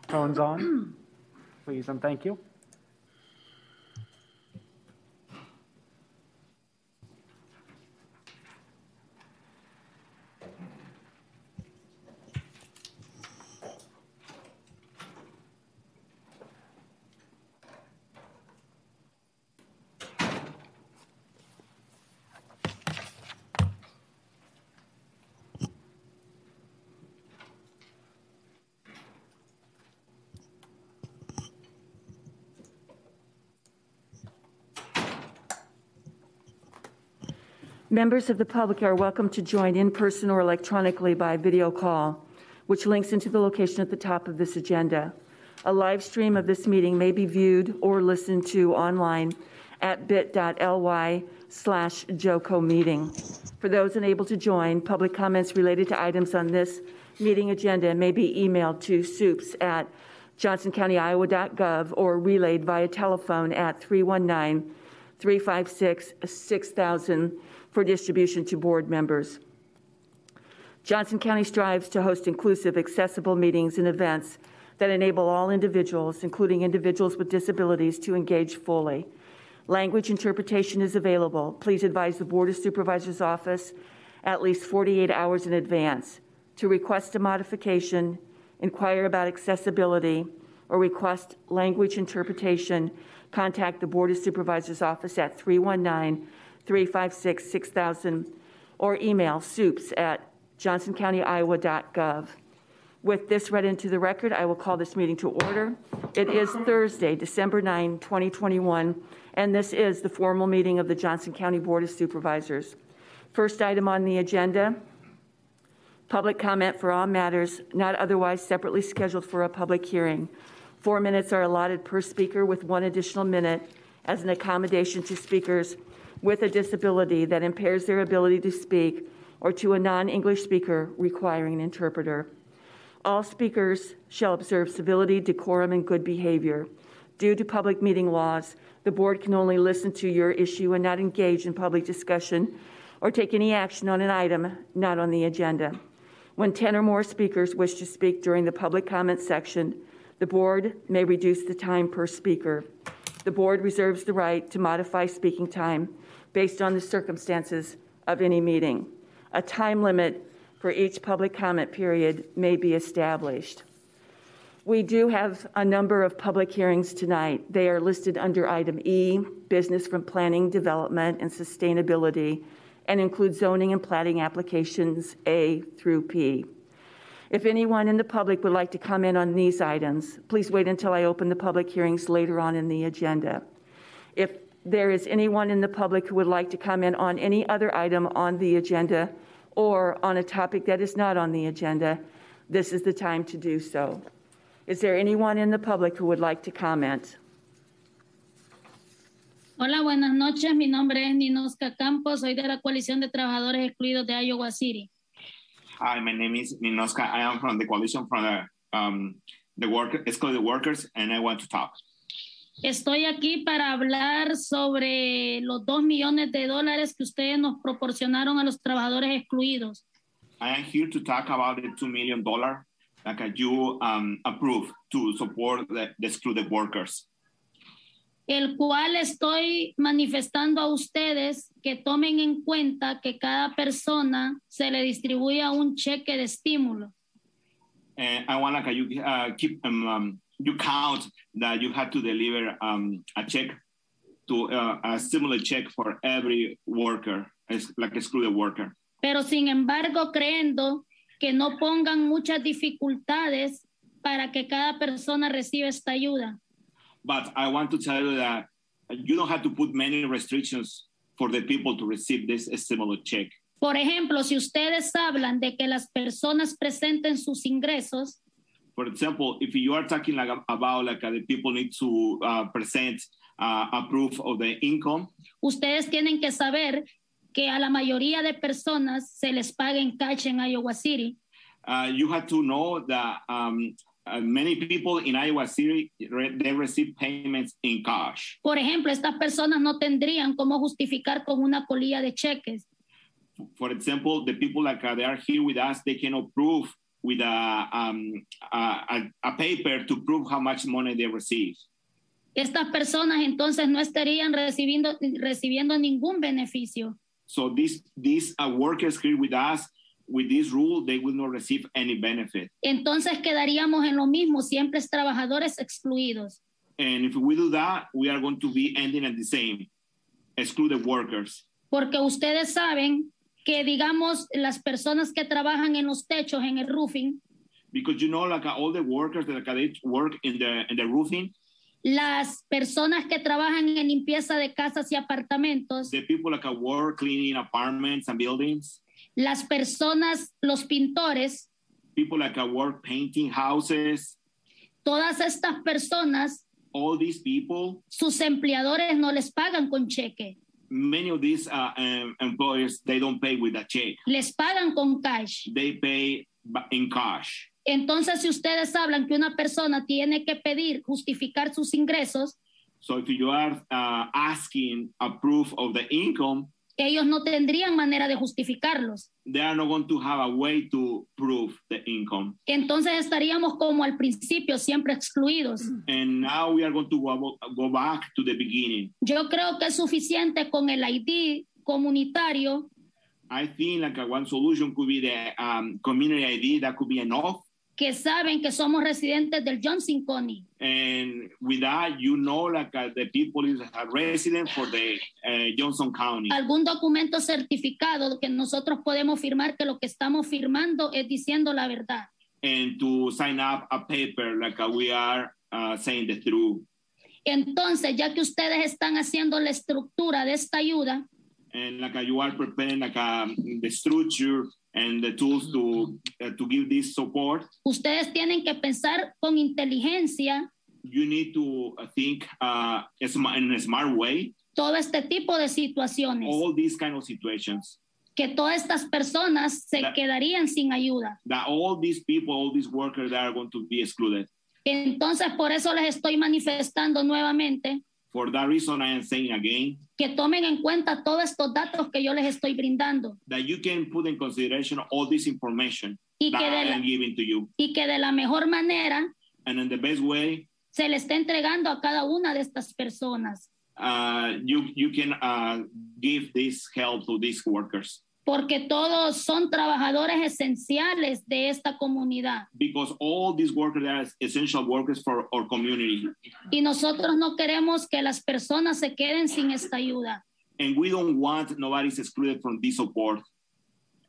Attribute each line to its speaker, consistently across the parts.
Speaker 1: Phones on, please, and thank you.
Speaker 2: Members of the public are welcome to join in person or electronically by video call, which links into the location at the top of this agenda. A live stream of this meeting may be viewed or listened to online at bit.ly/JOCO-meeting. For those unable to join, public comments related to items on this meeting agenda may be emailed to soups@johnsoncountyiowa.gov or relayed via telephone at 319-356-6000 for distribution to board members. Johnson County strives to host inclusive, accessible meetings and events that enable all individuals, including individuals with disabilities, to engage fully. Language interpretation is available. Please advise the Board of Supervisors office at least 48 hours in advance. To request a modification, inquire about accessibility, or request language interpretation, contact the Board of Supervisors office at 319-356-6000 or email soups@johnsoncountyiowa.gov. With this read into the record, I will call this meeting to order. It is Thursday, December 9, 2021, and this is the formal meeting of the Johnson County Board of Supervisors. First item on the agenda, public comment for all matters not otherwise separately scheduled for a public hearing. 4 minutes are allotted per speaker, with 1 additional minute as an accommodation to speakers with a disability that impairs their ability to speak or to a non-English speaker requiring an interpreter. All speakers shall observe civility, decorum, and good behavior. Due to public meeting laws, the board can only listen to your issue and not engage in public discussion or take any action on an item not on the agenda. When 10 or more speakers wish to speak during the public comment section, the board may reduce the time per speaker. The board reserves the right to modify speaking time based on the circumstances of any meeting. A time limit for each public comment period may be established. We do have a number of public hearings tonight. They are listed under item E, business from planning, development, and sustainability, and include zoning and platting applications A through P. If anyone in the public would like to comment on these items, please wait until I open the public hearings later on in the agenda. If there is anyone in the public who would like to comment on any other item on the agenda or on a topic that is not on the agenda, this is the time to do so. Is there anyone in the public who would like to comment?
Speaker 3: Hola, buenas noches. Mi nombre es Ninosca Campos. Soy de la Coalición de Trabajadores Excluidos de Iowa City.
Speaker 4: Hi, my name is Ninosca. I am from the coalition from the excluded workers, and I want to talk.
Speaker 3: Estoy aquí para hablar sobre los $2 millones que ustedes nos proporcionaron a los trabajadores excluidos.
Speaker 4: I am here to talk about the $2 million that you approved to support the excluded workers.
Speaker 3: El cual estoy manifestando a ustedes que tomen en cuenta que cada persona se le distribuya un cheque de estímulo.
Speaker 4: I want you keep you count that you have to deliver a check to a similar check for every worker, like excluded worker.
Speaker 3: Pero sin embargo, creyendo que no pongan muchas dificultades para que cada persona reciba esta ayuda.
Speaker 4: But I want to tell you that you don't have to put many restrictions for the people to receive this similar check.
Speaker 3: Por ejemplo, si ustedes hablan de que las personas presenten sus ingresos,
Speaker 4: for example, if you are talking about the people need to present a proof of the income,
Speaker 3: ustedes tienen que saber que a la mayoría de personas se les paga en cash en Iowa City.
Speaker 4: You have to know that many people in Iowa City, they receive payments in cash.
Speaker 3: Por ejemplo, estas personas no tendrían cómo justificar con una colilla de cheques.
Speaker 4: For example, the people they are here with us, they cannot prove with a paper to prove how much money they receive.
Speaker 3: Estas personas entonces no estarían recibiendo ningún beneficio.
Speaker 4: So these workers here with us, with this rule, they will not receive any benefit.
Speaker 3: Entonces quedaríamos en lo mismo, siempre es trabajadores excluidos.
Speaker 4: And if we do that, we are going to be ending at the same, excluded workers.
Speaker 3: Porque ustedes saben que, digamos, las personas que trabajan en los techos, en el roofing,
Speaker 4: Because you know, like all the workers that they work in the roofing,
Speaker 3: las personas que trabajan en limpieza de casas y apartamentos,
Speaker 4: the people like work cleaning apartments and buildings,
Speaker 3: las personas, los pintores,
Speaker 4: people like work painting houses,
Speaker 3: todas estas personas,
Speaker 4: all these people,
Speaker 3: sus empleadores no les pagan con cheque,
Speaker 4: many of these employers, they don't pay with a check.
Speaker 3: les pagan con cash.
Speaker 4: They pay in cash.
Speaker 3: Entonces, si ustedes hablan que una persona tiene que pedir, justificar sus ingresos,
Speaker 4: So if you are asking a proof of the income,
Speaker 3: ellos no tendrían manera de justificarlos.
Speaker 4: they are not going to have a way to prove the income.
Speaker 3: Entonces estaríamos como al principio, siempre excluidos.
Speaker 4: And now we are going to go back to the beginning.
Speaker 3: Yo creo que es suficiente con el ID comunitario
Speaker 4: I think like one solution could be the community ID. That could be enough.
Speaker 3: que saben que somos residentes del Johnson County.
Speaker 4: And with that, you know, like the people is a resident for the Johnson County.
Speaker 3: Algún documento certificado que nosotros podemos firmar que lo que estamos firmando es diciendo la verdad.
Speaker 4: And to sign up a paper like we are saying the truth.
Speaker 3: Entonces, ya que ustedes están haciendo la estructura de esta ayuda,
Speaker 4: And like you are preparing like the structure and the tools to give this support,
Speaker 3: ustedes tienen que pensar con inteligencia
Speaker 4: you need to think in a smart way
Speaker 3: todo este tipo de situaciones,
Speaker 4: all these kind of situations.
Speaker 3: que todas estas personas se quedarían sin ayuda.
Speaker 4: That all these people, all these workers that are going to be excluded.
Speaker 3: Entonces, por eso les estoy manifestando nuevamente
Speaker 4: For that reason, I am saying again
Speaker 3: que tomen en cuenta todos estos datos que yo les estoy brindando
Speaker 4: that you can put in consideration all this information
Speaker 3: y
Speaker 4: that
Speaker 3: que,
Speaker 4: I am giving to you.
Speaker 3: y que de la mejor manera
Speaker 4: And in the best way,
Speaker 3: se le está entregando a cada una de estas personas.
Speaker 4: you can give this help to these workers.
Speaker 3: Porque todos son trabajadores esenciales de esta comunidad.
Speaker 4: Because all these workers are essential workers for our community.
Speaker 3: Y nosotros no queremos que las personas se queden sin esta ayuda.
Speaker 4: And we don't want nobody's excluded from this support.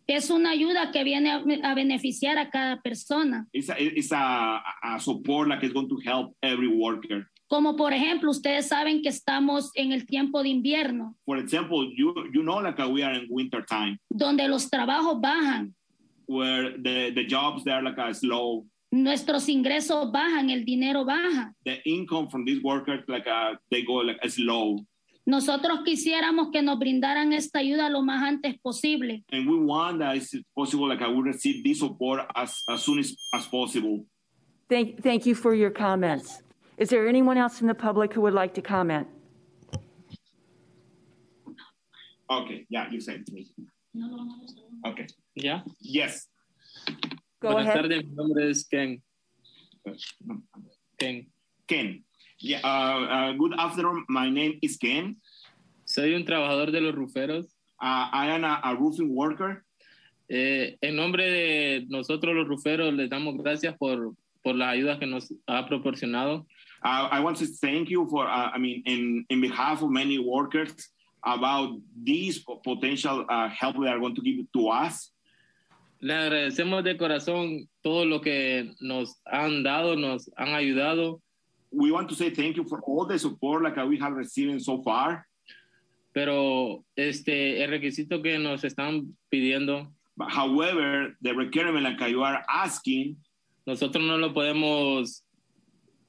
Speaker 3: Es una ayuda que viene a beneficiar a cada persona.
Speaker 4: It's a support like it's going to help every worker.
Speaker 3: Como por ejemplo, ustedes saben que estamos en el tiempo de invierno,
Speaker 4: For example, you know like we are in winter time,
Speaker 3: donde los trabajos bajan,
Speaker 4: where the jobs they are like slow.
Speaker 3: nuestros ingresos bajan, el dinero baja.
Speaker 4: The income from these workers like they go like slow.
Speaker 3: Nosotros quisiéramos que nos brindaran esta ayuda lo más antes posible.
Speaker 4: And we want that it's possible like I will receive this support as soon as possible.
Speaker 2: Thank you for your comments. Is there anyone else in the public who would like to comment?
Speaker 4: Okay, yeah, you said me. Okay.
Speaker 5: ¿Ya?
Speaker 4: Yes.
Speaker 2: Go
Speaker 5: Buenas
Speaker 2: ahead.
Speaker 5: tardes, mi nombre es Ken.
Speaker 4: Ken. Yeah, good afternoon. My name is Ken.
Speaker 5: Soy un trabajador de los ruferos.
Speaker 4: I am a roofing worker.
Speaker 5: En nombre de nosotros los ruferos les damos gracias por las ayudas que nos ha proporcionado.
Speaker 4: I want to thank you for, in behalf of many workers about these potential help they are going to give to us.
Speaker 5: Le agradecemos de corazón todo lo que nos han dado, nos han ayudado.
Speaker 4: We want to say thank you for all the support like we have received so far.
Speaker 5: Pero el requisito que nos están pidiendo,
Speaker 4: But however, the requirement like you are asking,
Speaker 5: nosotros no lo podemos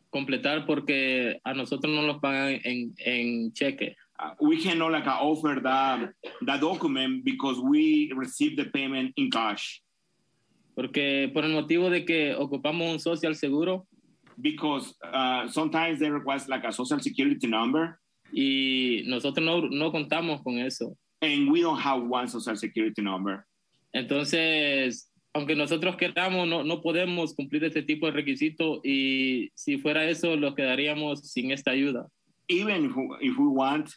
Speaker 5: completar porque a nosotros no nos pagan en cheque.
Speaker 4: we cannot like offer that document because we receive the payment in cash.
Speaker 5: Porque por el motivo de que ocupamos un social seguro
Speaker 4: Because sometimes they request like a social security number,
Speaker 5: y nosotros no contamos con eso.
Speaker 4: and we don't have one social security number.
Speaker 5: Entonces, aunque nosotros queramos, no podemos cumplir este tipo de requisitos y si fuera eso, los quedaríamos sin esta ayuda.
Speaker 4: Even if we want,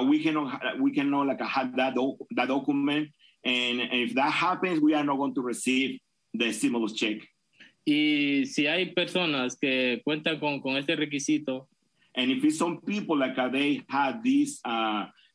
Speaker 4: we cannot like have that document, and if that happens, we are not going to receive the stimulus check.
Speaker 5: Y si hay personas que cuentan con este requisito,
Speaker 4: and if it's some people like they have this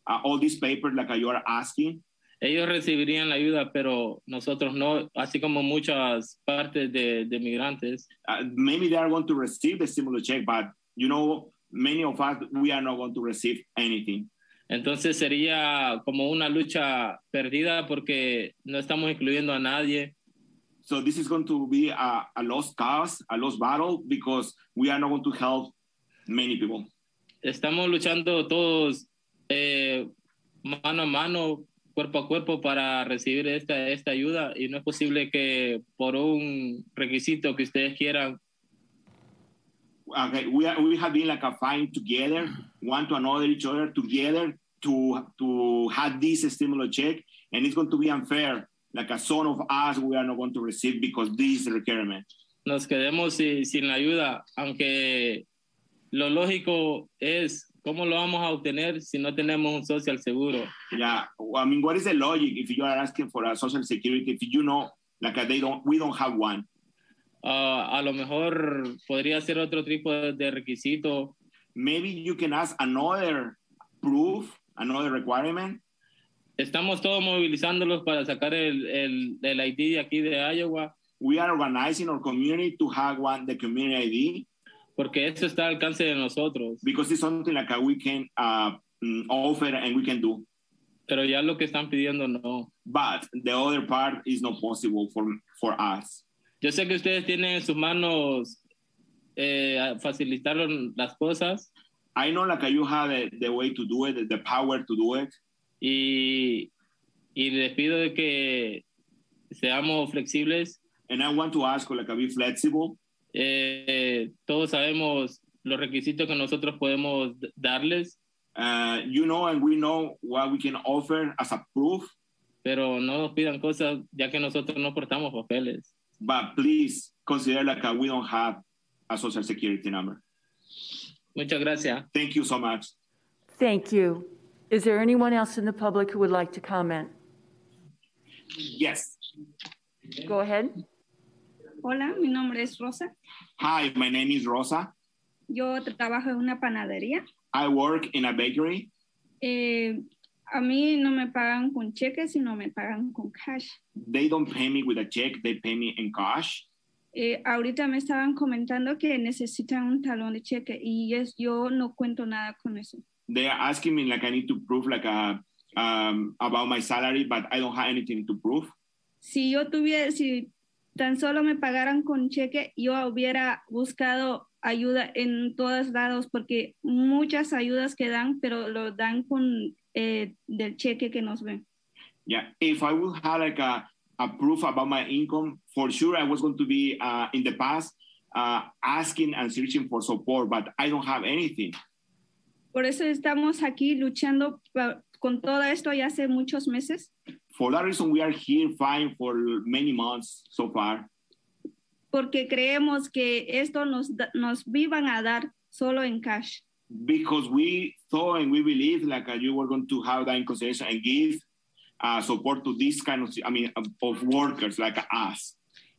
Speaker 4: all these papers like you are asking,
Speaker 5: ellos recibirían la ayuda, pero nosotros no, así como muchas partes de migrantes.
Speaker 4: Maybe they are going to receive the stimulus check, but you know, many of us, we are not going to receive anything.
Speaker 5: Entonces sería como una lucha perdida porque no estamos incluyendo a nadie.
Speaker 4: So this is going to be a lost cause, a lost battle, because we are not going to help many people.
Speaker 5: Estamos luchando todos mano a mano, cuerpo a cuerpo para recibir esta ayuda y no es posible que por un requisito que ustedes quieran.
Speaker 4: Okay, we have been like a fighting together, one to another, each other together to have this stimulus check, and it's going to be unfair. Like a son of us, we are not going to receive because this is the requirement.
Speaker 5: Nos quedemos sin la ayuda, aunque lo lógico es cómo lo vamos a obtener si no tenemos un social seguro.
Speaker 4: Yeah, I mean, what is the logic if you are asking for a social security if you know like we don't have one?
Speaker 5: A lo mejor podría ser otro tipo de requisito.
Speaker 4: Maybe you can ask another proof, another requirement.
Speaker 5: Estamos todos movilizándolos para sacar el ID de aquí de Iowa.
Speaker 4: We are organizing our community to have the community ID.
Speaker 5: Porque eso está al alcance de nosotros.
Speaker 4: Because it's something like we can offer and we can do.
Speaker 5: Pero ya lo que están pidiendo no.
Speaker 4: But the other part is not possible for us.
Speaker 5: Yo sé que ustedes tienen en sus manos facilitar las cosas.
Speaker 4: I know like you have the way to do it, the power to do it.
Speaker 5: Y les pido de que seamos flexibles.
Speaker 4: And I want to ask like be flexible.
Speaker 5: Todos sabemos los requisitos que nosotros podemos darles.
Speaker 4: You know, and we know what we can offer as a proof.
Speaker 5: Pero no nos pidan cosas ya que nosotros no portamos papeles.
Speaker 4: But please consider like we don't have a social security number.
Speaker 5: Muchas gracias.
Speaker 4: Thank you so much.
Speaker 2: Thank you. Is there anyone else in the public who would like to comment?
Speaker 4: Yes.
Speaker 2: Go ahead.
Speaker 6: Hola, mi nombre es Rosa.
Speaker 4: Hi, my name is Rosa.
Speaker 6: Yo trabajo en una panadería.
Speaker 4: I work in a bakery.
Speaker 6: A mí no me pagan con cheques, sino me pagan con cash.
Speaker 4: They don't pay me with a check, they pay me in cash.
Speaker 6: Ahorita me estaban comentando que necesitan un talón de cheque y yo no cuento nada con eso.
Speaker 4: They are asking me like I need to prove like about my salary, but I don't have anything to prove.
Speaker 6: Si tan solo me pagaran con cheque, yo hubiera buscado ayuda en todos lados porque muchas ayudas que dan, pero lo dan con del cheque que nos ven.
Speaker 4: Yeah, if I would have like a proof about my income, for sure I was going to be in the past asking and searching for support, but I don't have anything.
Speaker 6: Por eso estamos aquí luchando con todo esto ya hace muchos meses.
Speaker 4: For that reason, we are here fighting for many months so far.
Speaker 6: Porque creemos que esto nos iban a dar solo en cash.
Speaker 4: Because we thought and we believe like you were going to have that in consideration and give support to this kind of workers like us.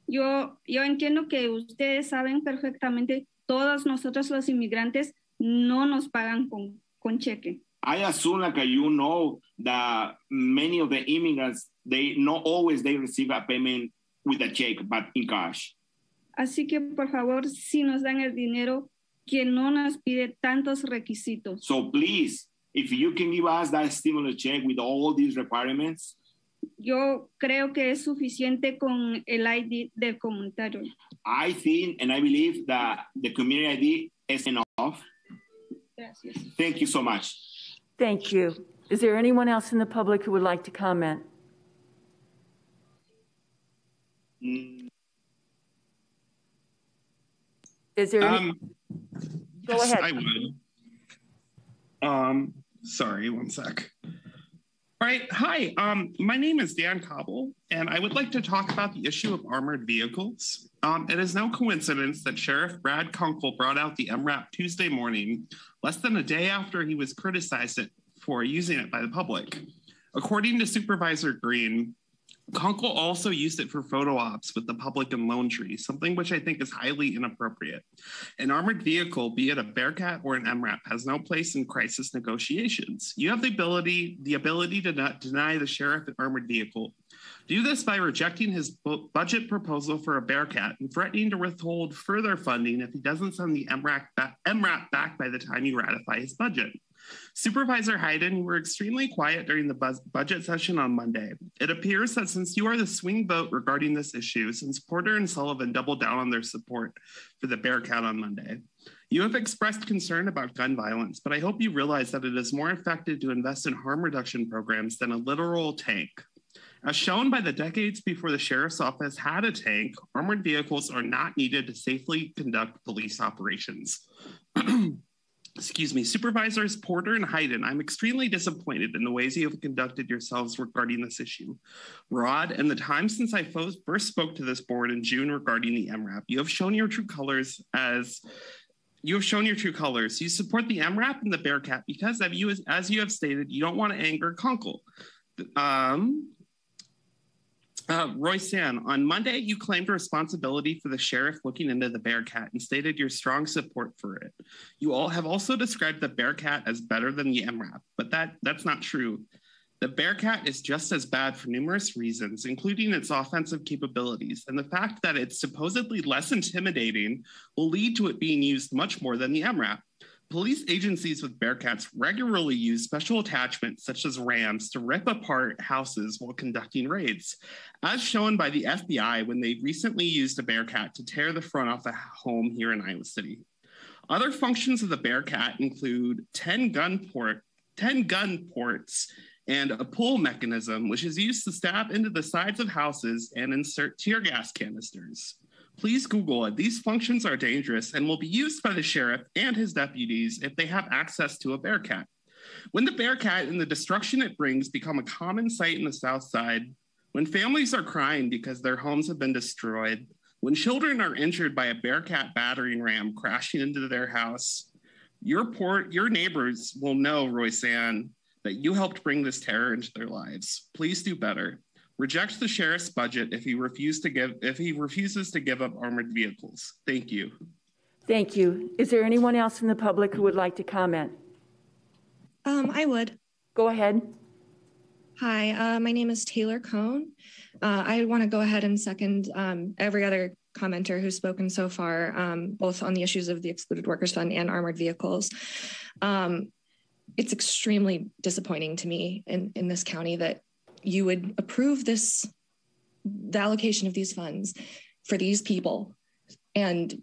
Speaker 6: Yo entiendo que ustedes saben perfectamente, todos nosotros los inmigrantes no nos pagan con cheque.
Speaker 4: I assume like you know that many of the immigrants, they not always they receive a payment with a check, but in cash.
Speaker 6: Así que por favor, si nos dan el dinero, que no nos pide tantos requisitos.
Speaker 4: So please, if you can give us that stimulus check with all these requirements.
Speaker 6: Yo creo que es suficiente con el ID del comunitario.
Speaker 4: I think and I believe that the community ID is enough.
Speaker 6: Gracias.
Speaker 4: Thank you so much.
Speaker 2: Thank you. Is there anyone else in the public who would like to comment? Is there any? Go
Speaker 7: Yes,
Speaker 2: ahead.
Speaker 7: I would. Sorry, one sec. All right. Hi, my name is Dan Cobble, and I would like to talk about the issue of armored vehicles. It is no coincidence that Sheriff Brad Kunkel brought out the MRAP Tuesday morning, less than a day after he was criticized for using it by the public. According to Supervisor Green, Kunkel also used it for photo ops with the public in Lone Tree, something which I think is highly inappropriate. An armored vehicle, be it a Bearcat or an MRAP, has no place in crisis negotiations. You have the ability to not deny the sheriff an armored vehicle. Do this by rejecting his budget proposal for a Bearcat and threatening to withhold further funding if he doesn't send the MRAP back by the time you ratify his budget. Supervisor Hayden, you were extremely quiet during the budget session on Monday. It appears that since you are the swing vote regarding this issue, since Porter and Sullivan doubled down on their support for the Bearcat on Monday, you have expressed concern about gun violence, but I hope you realize that it is more effective to invest in harm reduction programs than a literal tank. As shown by the decades before the sheriff's office had a tank, armored vehicles are not needed to safely conduct police operations. Excuse me, Supervisors Porter and Hayden, I'm extremely disappointed in the ways you have conducted yourselves regarding this issue. Rod, in the time since I first spoke to this board in June regarding the MRAP, you have shown your true colors You support the MRAP and the Bearcat because as you have stated, you don't want to anger Kunkel. Roy San, on Monday, you claimed responsibility for the sheriff looking into the Bearcat and stated your strong support for it. You all have also described the Bearcat as better than the MRAP, but that's not true. The Bearcat is just as bad for numerous reasons, including its offensive capabilities, and the fact that it's supposedly less intimidating will lead to it being used much more than the MRAP. Police agencies with Bearcats regularly use special attachments such as rams to rip apart houses while conducting raids, as shown by the FBI when they recently used a Bearcat to tear the front off a home here in Iowa City. Other functions of the Bearcat include 10 gun ports and a pull mechanism, which is used to stab into the sides of houses and insert tear gas canisters. Please Google it. These functions are dangerous and will be used by the sheriff and his deputies if they have access to a Bearcat. When the Bearcat and the destruction it brings become a common sight in the South Side, when families are crying because their homes have been destroyed, when children are injured by a Bearcat battering ram crashing into their house, your neighbors will know, Roy San, that you helped bring this terror into their lives. Please do better. Reject the sheriff's budget if he refuses to give up armored vehicles. Thank you.
Speaker 2: Thank you. Is there anyone else from the public who would like to comment?
Speaker 8: I would.
Speaker 2: Go ahead.
Speaker 8: Hi, my name is Taylor Cohn. I want to go ahead and second every other commenter who's spoken so far, both on the issues of the Excluded Workers Fund and armored vehicles. It's extremely disappointing to me in this county that you would approve the allocation of these funds for these people and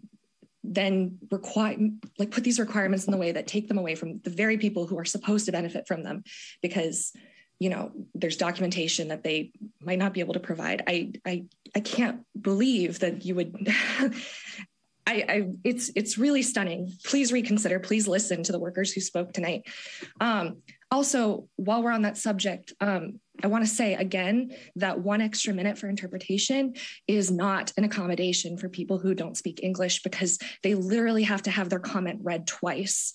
Speaker 8: then put these requirements in the way that take them away from the very people who are supposed to benefit from them because, there's documentation that they might not be able to provide. I can't believe that you would, it's really stunning. Please reconsider, please listen to the workers who spoke tonight. Also, while we're on that subject, I want to say again that 1 extra minute for interpretation is not an accommodation for people who don't speak English because they literally have to have their comment read twice.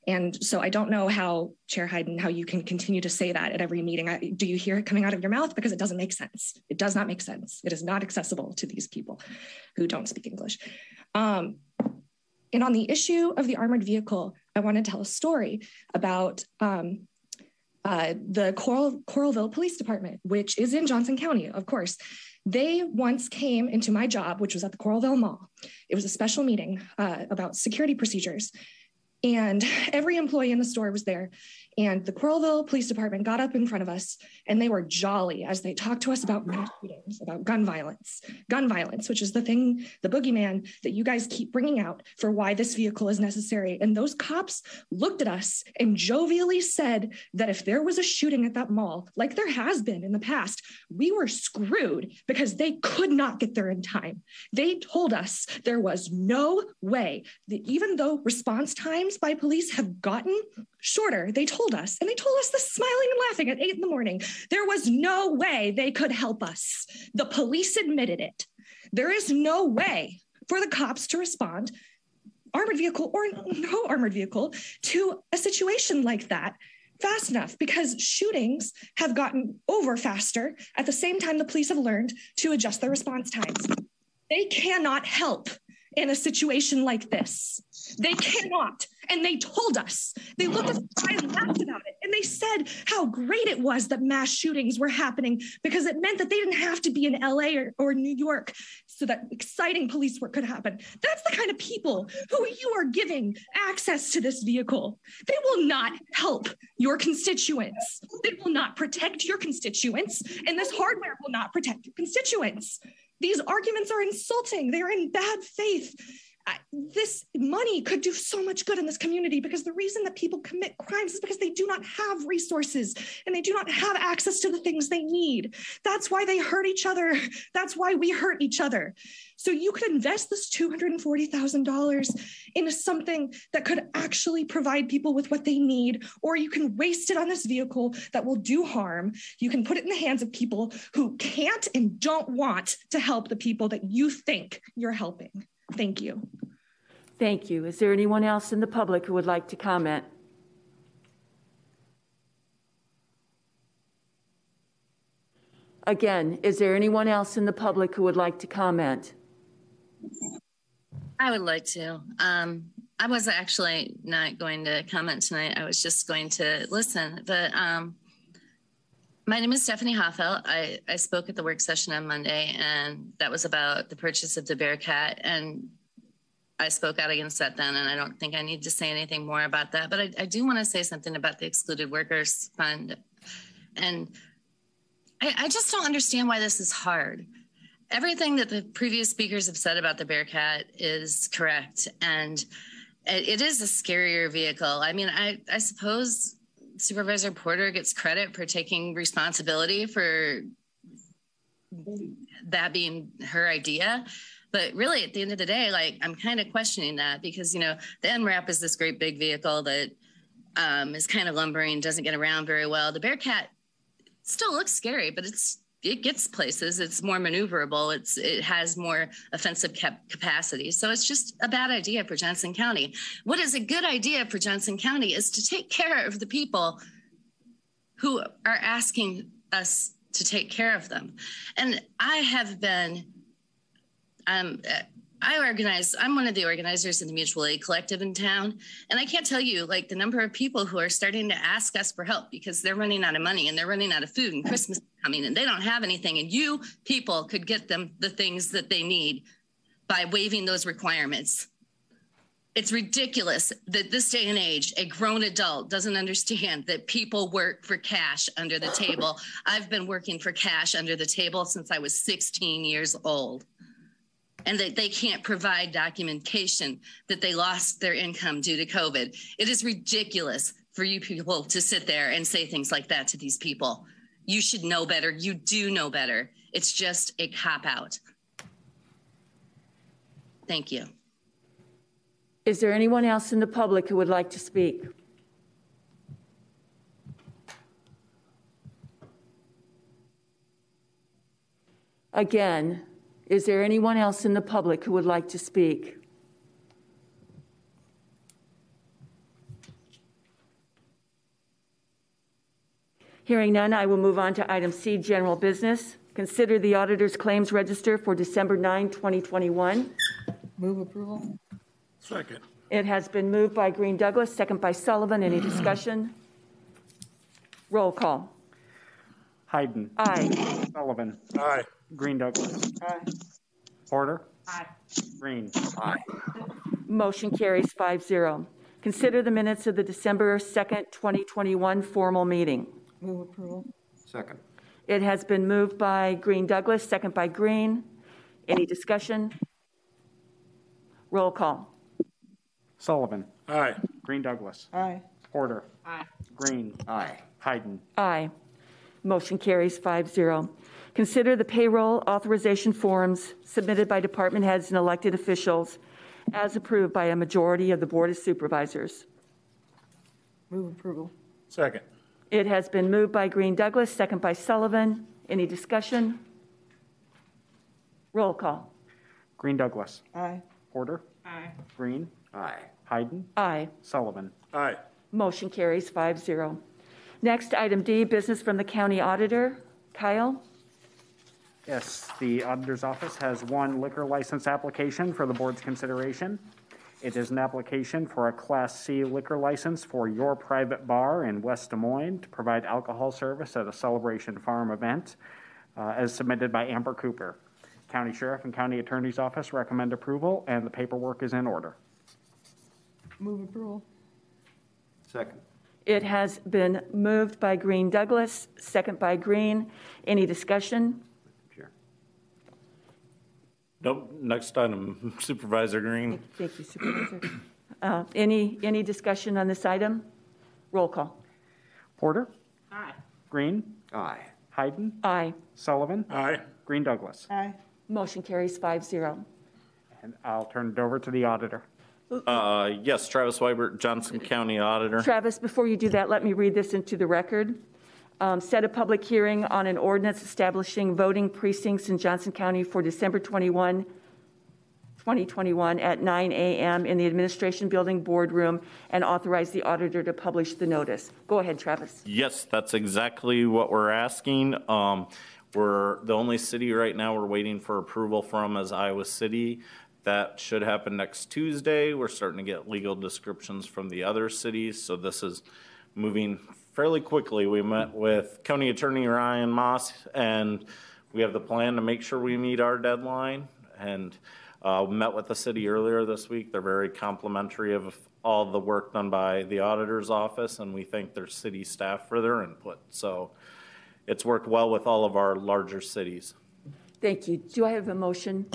Speaker 8: And so I don't know how, Chair Hayden, how you can continue to say that at every meeting. Do you hear it coming out of your mouth? Because it doesn't make sense. It does not make sense. It is not accessible to these people who don't speak English. And on the issue of the armored vehicle, I want to tell a story about the Coralville Police Department, which is in Johnson County, of course. They once came into my job, which was at the Coralville Mall. It was a special meeting about security procedures. And every employee in the store was there. And the Coralville Police Department got up in front of us and they were jolly as they talked to us about mass shootings, about gun violence, which is the thing, the boogeyman that you guys keep bringing out for why this vehicle is necessary. And those cops looked at us and jovially said that if there was a shooting at that mall, like there has been in the past, we were screwed because they could not get there in time. They told us there was no way that even though response times times by police have gotten shorter. They told us, and they told us this smiling and laughing at 8 a.m. There was no way they could help us. The police admitted it. There is no way for the cops to respond, armored vehicle or no armored vehicle, to a situation like that fast enough, because shootings have gotten over faster at the same time the police have learned to adjust their response times. They cannot help in a situation like this. They cannot. And they told us. They looked us in the eye and laughed about it. And they said how great it was that mass shootings were happening because it meant that they didn't have to be in LA or New York so that exciting police work could happen. That's the kind of people who you are giving access to this vehicle. They will not help your constituents. They will not protect your constituents. And this hardware will not protect your constituents. These arguments are insulting. They're in bad faith. This money could do so much good in this community because the reason that people commit crimes is because they do not have resources and they do not have access to the things they need. That's why they hurt each other. That's why we hurt each other. So you could invest this $240,000 into something that could actually provide people with what they need, or you can waste it on this vehicle that will do harm. You can put it in the hands of people who can't and don't want to help the people that you think you're helping. Thank you.
Speaker 2: Thank you. Is there anyone else in the public who would like to comment? Again, is there anyone else in the public who would like to comment?
Speaker 9: I would like to. I was actually not going to comment tonight. I was just going to listen. But my name is Stephanie Hoffelt. I spoke at the work session on Monday, and that was about the purchase of the Bearcat. And I spoke out against that then, and I don't think I need to say anything more about that. But I do want to say something about the Excluded Workers Fund. And I just don't understand why this is hard. Everything that the previous speakers have said about the Bearcat is correct. And it is a scarier vehicle. I mean, I suppose Supervisor Porter gets credit for taking responsibility for that being her idea. But really, at the end of the day, like, I'm kind of questioning that because, you know, the MRAP is this great big vehicle that is kind of lumbering, doesn't get around very well. The Bearcat still looks scary, but it gets places. It's more maneuverable. It has more offensive capacity. So it's just a bad idea for Johnson County. What is a good idea for Johnson County is to take care of the people who are asking us to take care of them. And I have been, I'm one of the organizers in the Mutual Aid Collective in town. And I can't tell you, like, the number of people who are starting to ask us for help because they're running out of money and they're running out of food and Christmas is coming and they don't have anything. And you people could get them the things that they need by waiving those requirements. It's ridiculous that this day and age, a grown adult doesn't understand that people work for cash under the table. I've been working for cash under the table since I was 16 years old. And that they can't provide documentation that they lost their income due to COVID. It is ridiculous for you people to sit there and say things like that to these people. You should know better. You do know better. It's just a cop-out. Thank you.
Speaker 2: Is there anyone else in the public who would like to speak? Again, is there anyone else in the public who would like to speak? Hearing none, I will move on to item C, general business. Consider the auditor's claims register for December 9, 2021.
Speaker 10: Move approval.
Speaker 11: Second.
Speaker 2: It has been moved by Green Douglas, second by Sullivan. Any discussion? Roll call.
Speaker 1: Hayden.
Speaker 2: Aye.
Speaker 1: Sullivan.
Speaker 11: Aye.
Speaker 1: Green Douglas.
Speaker 2: Aye.
Speaker 1: Porter.
Speaker 2: Aye.
Speaker 1: Green.
Speaker 11: Aye.
Speaker 2: Motion carries 5-0. Consider the minutes of the December 2nd, 2021 formal meeting.
Speaker 10: Move approval.
Speaker 11: Second.
Speaker 2: It has been moved by Green Douglas, second by Green. Any discussion? Roll call.
Speaker 1: Sullivan.
Speaker 11: Aye.
Speaker 1: Green Douglas.
Speaker 10: Aye.
Speaker 1: Porter.
Speaker 10: Aye.
Speaker 1: Green.
Speaker 11: Aye.
Speaker 1: Hayden.
Speaker 2: Aye. Motion carries 5-0. Consider the payroll authorization forms submitted by department heads and elected officials as approved by a majority of the Board of Supervisors.
Speaker 10: Move approval.
Speaker 11: Second.
Speaker 2: It has been moved by Green Douglas, second by Sullivan. Any discussion? Roll call.
Speaker 1: Green Douglas.
Speaker 10: Aye.
Speaker 1: Porter.
Speaker 10: Aye.
Speaker 1: Green.
Speaker 11: Aye.
Speaker 1: Hayden.
Speaker 2: Aye.
Speaker 1: Sullivan.
Speaker 11: Aye.
Speaker 2: Motion carries 5-0. Next, item D, business from the County Auditor. Kyle?
Speaker 1: Yes, the auditor's office has one liquor license application for the board's consideration. It is an application for a Class C liquor license for Your Private Bar in West Des Moines to provide alcohol service at a Celebration Farm event, as submitted by Amber Cooper. County Sheriff and County Attorney's Office recommend approval, and the paperwork is in order.
Speaker 10: Move approval.
Speaker 11: Second.
Speaker 2: It has been moved by Green Douglas, second by Green. Any discussion?
Speaker 11: Sure. Nope. Next item, Supervisor Green.
Speaker 2: Thank you, Supervisor. Any discussion on this item? Roll call.
Speaker 1: Porter.
Speaker 10: Aye.
Speaker 1: Green.
Speaker 11: Aye.
Speaker 1: Hayden.
Speaker 2: Aye.
Speaker 1: Sullivan.
Speaker 11: Aye.
Speaker 1: Green Douglas.
Speaker 10: Aye.
Speaker 2: Motion carries 5-0.
Speaker 1: And I'll turn it over to the auditor.
Speaker 11: Yes, Travis Weibert, Johnson County Auditor.
Speaker 2: Travis, before you do that, let me read this into the record. Set a public hearing on an ordinance establishing voting precincts in Johnson County for December 21, 2021 at 9 a.m. in the Administration Building Boardroom and authorize the auditor to publish the notice. Go ahead, Travis.
Speaker 11: Yes, that's exactly what we're asking. We're the only city right now we're waiting for approval from is Iowa City. That should happen next Tuesday. We're starting to get legal descriptions from the other cities, so this is moving fairly quickly. We met with County Attorney Ryan Moss, and we have the plan to make sure we meet our deadline. And met with the city earlier this week. They're very complimentary of all the work done by the auditor's office, and we thank their city staff for their input. So it's worked well with all of our larger cities.
Speaker 2: Thank you. Do I have a motion?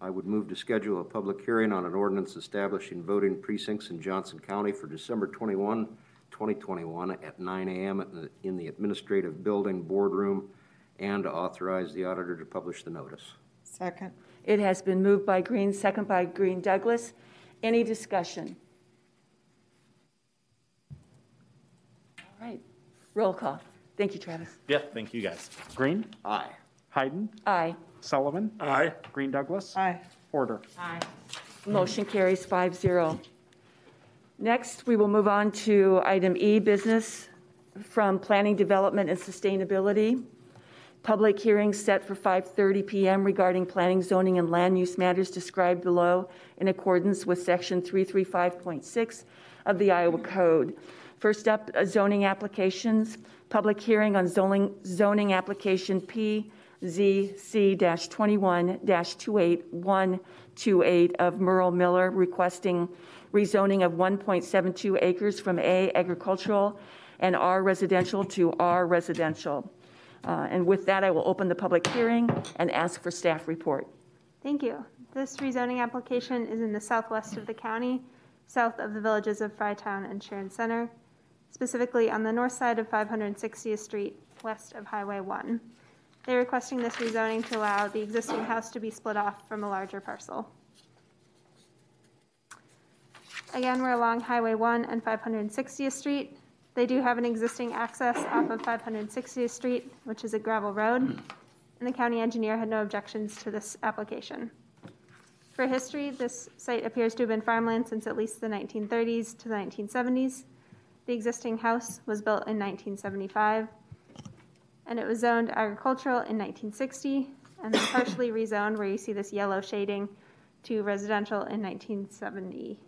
Speaker 12: I would move to schedule a public hearing on an ordinance establishing voting precincts in Johnson County for December 21, 2021 at 9 a.m. in the Administrative Building Boardroom, and to authorize the auditor to publish the notice.
Speaker 10: Second.
Speaker 2: It has been moved by Green, second by Green Douglas. Any discussion? All right. Roll call. Thank you, Travis.
Speaker 11: Yeah, thank you guys.
Speaker 1: Green.
Speaker 12: Aye.
Speaker 1: Hayden.
Speaker 2: Aye.
Speaker 1: Sullivan.
Speaker 11: Aye.
Speaker 1: Green Douglas.
Speaker 10: Aye.
Speaker 1: Porter.
Speaker 10: Aye.
Speaker 2: Motion carries 5-0. Next, we will move on to item E, business from Planning, Development, and Sustainability. Public hearing set for 5:30 p.m. regarding planning, zoning, and land use matters described below in accordance with Section 335.6 of the Iowa Code. First up, zoning applications. Public hearing on zoning application PZC-21-28128 of Merle Miller requesting rezoning of 1.72 acres from A, agricultural, and R, residential to R, residential. And with that, I will open the public hearing and ask for staff report.
Speaker 13: Thank you. This rezoning application is in the southwest of the county, south of the villages of Frytown and Sharon Center, specifically on the north side of 560th Street, west of Highway 1. They're requesting this rezoning to allow the existing house to be split off from a larger parcel. Again, we're along Highway 1 and 560th Street. They do have an existing access off of 560th Street, which is a gravel road, and the county engineer had no objections to this application. For history, this site appears to have been farmland since at least the 1930s to the 1970s. The existing house was built in 1975, and it was zoned agricultural in 1960, and then partially rezoned, where you see this yellow shading, to residential in 1970.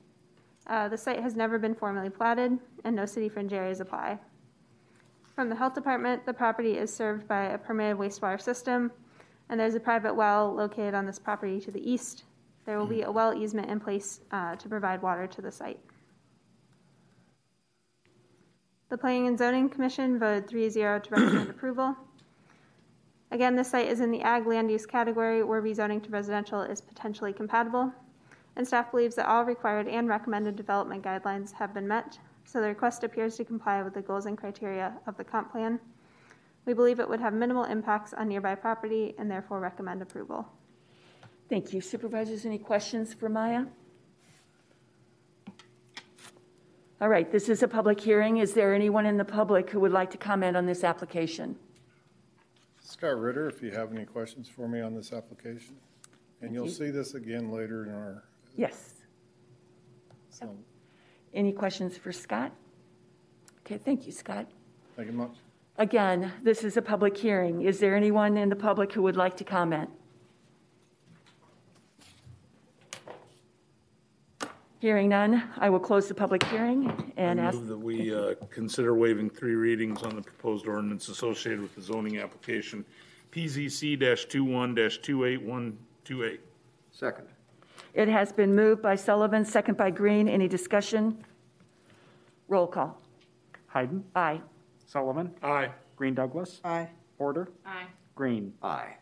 Speaker 13: The site has never been formally platted, and no city fringe areas apply. From the health department, the property is served by a permitted wastewater system, and there's a private well located on this property to the east. There will be a well easement in place to provide water to the site. The Planning and Zoning Commission voted 3-0 to recommend approval. Again, this site is in the ag land use category where rezoning to residential is potentially compatible, and staff believes that all required and recommended development guidelines have been met, so the request appears to comply with the goals and criteria of the comp plan. We believe it would have minimal impacts on nearby property and therefore recommend approval.
Speaker 2: Thank you. Supervisors, any questions for Maya? All right, this is a public hearing. Is there anyone in the public who would like to comment on this application?
Speaker 14: Scott Ritter, if you have any questions for me on this application. And you'll see this again later in our.
Speaker 2: Yes.
Speaker 14: So,
Speaker 2: Any questions for Scott? Okay, thank you, Scott.
Speaker 14: thank you much.
Speaker 2: Again, this is a public hearing. Is there anyone in the public who would like to comment? Hearing none, I will close the public hearing and
Speaker 15: I
Speaker 2: ask.
Speaker 15: move that we consider waiving 3 readings on the proposed ordinance associated with the zoning application PZC-21-28128.
Speaker 12: Second.
Speaker 2: It has been moved by Sullivan, second by Green. Any discussion? Roll call.
Speaker 1: Hayden,
Speaker 2: Aye.
Speaker 1: Sullivan,
Speaker 15: Aye.
Speaker 1: Green Douglas,
Speaker 10: Aye.
Speaker 1: Porter,
Speaker 9: Aye.
Speaker 1: Green.
Speaker 12: Aye.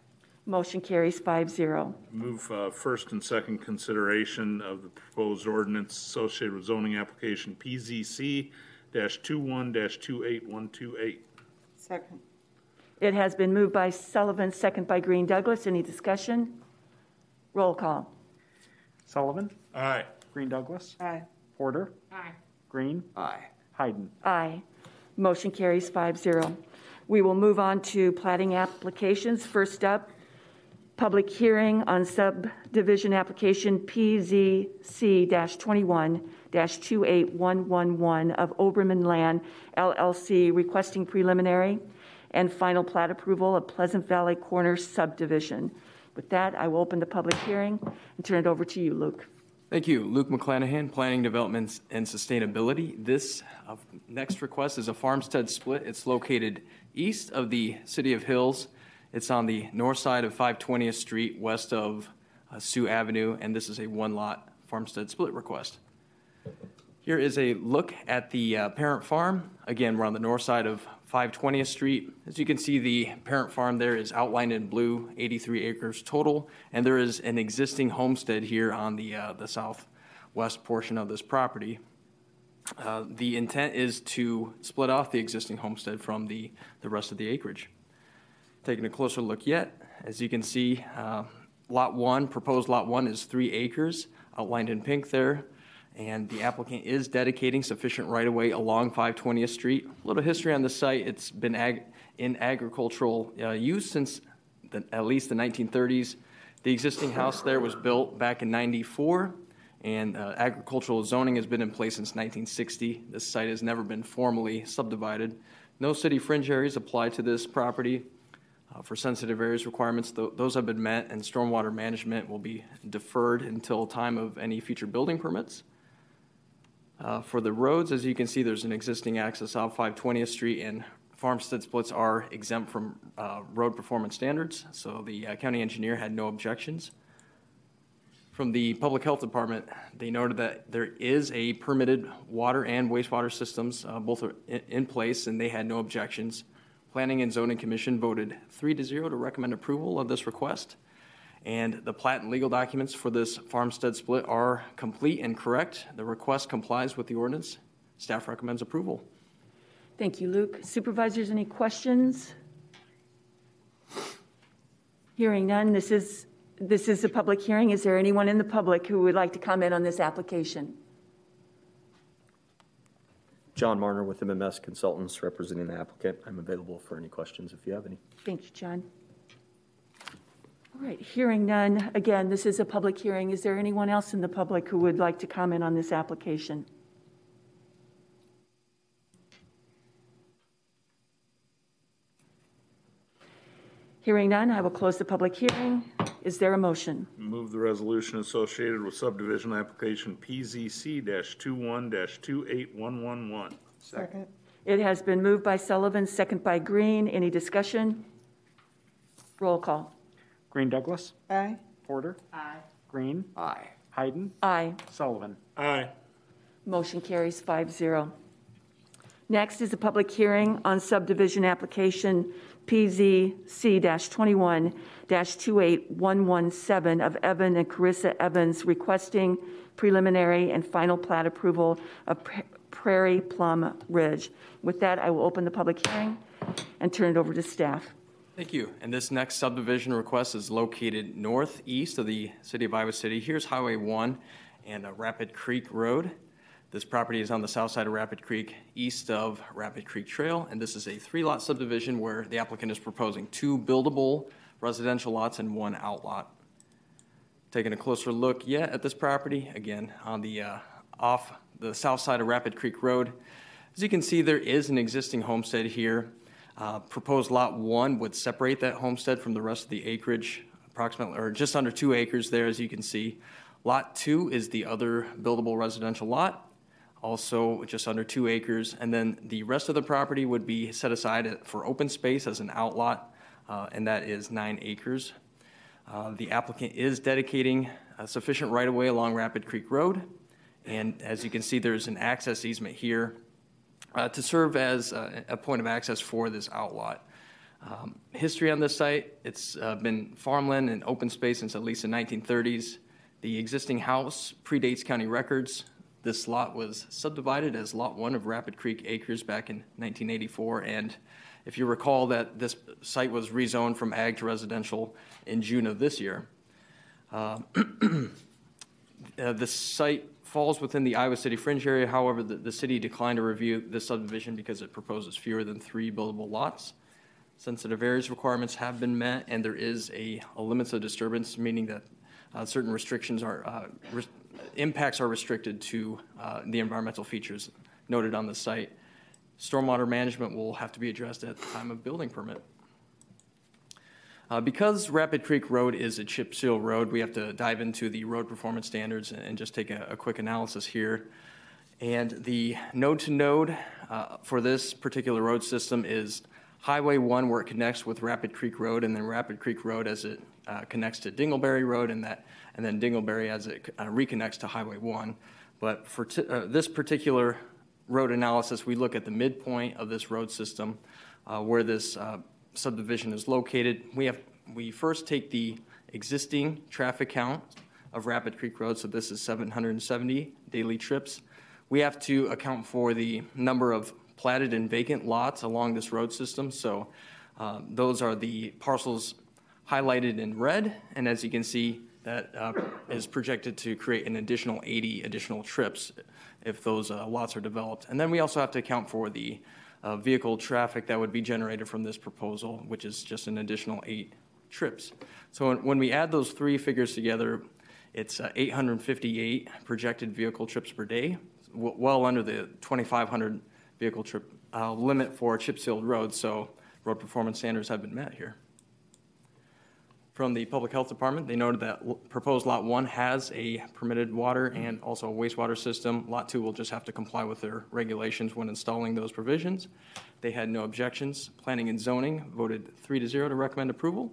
Speaker 2: Motion carries 5-0.
Speaker 15: Move first and second consideration of the proposed ordinance associated with zoning application PZC-21-28128.
Speaker 10: Second.
Speaker 2: It has been moved by Sullivan, second by Green Douglas. Any discussion? Roll call.
Speaker 1: Sullivan,
Speaker 15: Aye.
Speaker 1: Green Douglas,
Speaker 10: Aye.
Speaker 1: Porter,
Speaker 9: Aye.
Speaker 1: Green,
Speaker 12: Aye.
Speaker 1: Hayden.
Speaker 2: Aye. Motion carries 5-0. We will move on to plating applications. First up, public hearing on subdivision application PZC-21-28111 of Oberman Land LLC requesting preliminary and final plat approval of Pleasant Valley Corner subdivision. With that, I will open the public hearing and turn it over to you, Luke.
Speaker 16: Thank you. Luke McClanahan, Planning, Development, and Sustainability. This next request is a farmstead split. It's located east of the City of Hills. It's on the north side of 520th Street, west of Sioux Avenue, and this is a one-lot farmstead split request. Here is a look at the parent farm. Again, we're on the north side of 520th Street. As you can see, the parent farm there is outlined in blue, 83 acres total, and there is an existing homestead here on the southwest portion of this property. The intent is to split off the existing homestead from the rest of the acreage. Taking a closer look yet, as you can see, proposed lot 1 is 3 acres, outlined in pink there. And the applicant is dedicating sufficient right-of-way along 520th Street. A little history on the site. It's been in agricultural use since at least the 1930s. The existing house there was built back in '94, and agricultural zoning has been in place since 1960. This site has never been formally subdivided. No city fringe areas apply to this property. For sensitive areas requirements, those have been met, and stormwater management will be deferred until time of any future building permits. For the roads, as you can see, there's an existing access off 520th Street, and farmstead splits are exempt from road performance standards, so the county engineer had no objections. From the Public Health Department, they noted that there is a permitted water and wastewater systems, both are in place, and they had no objections. Planning and Zoning Commission voted 3-0 to recommend approval of this request. And the plat and legal documents for this farmstead split are complete and correct. The request complies with the ordinance. Staff recommends approval.
Speaker 2: Thank you, Luke. Supervisors, any questions? Hearing none, this is a public hearing. Is there anyone in the public who would like to comment on this application?
Speaker 17: John Marner with MMS Consultants representing the applicant. I'm available for any questions if you have any.
Speaker 2: Thank you, John. All right, hearing none. Again, this is a public hearing. Is there anyone else in the public who would like to comment on this application? Hearing none, I will close the public hearing. Is there a motion?
Speaker 15: Move the resolution associated with subdivision application PZC-21-28111.
Speaker 10: Second.
Speaker 2: It has been moved by Sullivan, second by Green. Any discussion? Roll call.
Speaker 1: Green Douglas,
Speaker 10: Aye.
Speaker 1: Porter,
Speaker 9: Aye.
Speaker 1: Green,
Speaker 12: Aye.
Speaker 1: Hayden,
Speaker 2: Aye.
Speaker 1: Sullivan.
Speaker 15: Aye.
Speaker 2: Motion carries 5-0. Next is a public hearing on subdivision application PZC-21-28117 of Evan and Carissa Evans requesting preliminary and final plat approval of Prairie Plum Ridge. With that, I will open the public hearing and turn it over to staff.
Speaker 16: Thank you. And this next subdivision request is located northeast of the city of Iowa City. Here's Highway 1 and Rapid Creek Road. This property is on the south side of Rapid Creek, east of Rapid Creek Trail, and this is a 3-lot subdivision where the applicant is proposing 2 buildable residential lots and 1 outlot. Taking a closer look yet at this property, again, on the off the south side of Rapid Creek Road. As you can see, there is an existing homestead here. Proposed Lot 1 would separate that homestead from the rest of the acreage, approximately, or just under 2 acres there, as you can see. Lot 2 is the other buildable residential lot, also just under 2 acres, and then the rest of the property would be set aside for open space as an outlot, and that is 9 acres. The applicant is dedicating sufficient right-of-way along Rapid Creek Road, and as you can see, there's an access easement here to serve as a point of access for this outlot. History on this site, it's been farmland and open space since at least the 1930s. The existing house predates county records. This lot was subdivided as Lot 1 of Rapid Creek Acres back in 1984, and if you recall that this site was rezoned from ag to residential in June of this year. This site falls within the Iowa City fringe area. However, the city declined to review this subdivision because it proposes fewer than 3 buildable lots. Sensitive areas requirements have been met, and there is a limits of disturbance, meaning that certain restrictions are impacts are restricted to the environmental features noted on the site. Stormwater management will have to be addressed at the time of building permit. Because Rapid Creek Road is a chip seal road, we have to dive into the road performance standards and just take a quick analysis here. And the node-to-node for this particular road system is Highway 1 where it connects with Rapid Creek Road, and then Rapid Creek Road as it connects to Dingleberry Road, and then Dingleberry as it reconnects to Highway 1. But for this particular road analysis, we look at the midpoint of this road system where this subdivision is located. We first take the existing traffic count of Rapid Creek Road, so this is 770 daily trips. We have to account for the number of platted and vacant lots along this road system. So those are the parcels highlighted in red, and as you can see, that is projected to create an additional 80 additional trips if those lots are developed. And then we also have to account for the vehicle traffic that would be generated from this proposal, which is just an additional 8 trips. So when we add those 3 figures together, it's 858 projected vehicle trips per day, well under the 2,500 vehicle trip limit for chip-sealed roads, so road performance standards have been met here. From the Public Health Department, they noted that proposed Lot 1 has a permitted water and also a wastewater system. Lot 2 will just have to comply with their regulations when installing those provisions. They had no objections. Planning and Zoning voted 3-0 to recommend approval.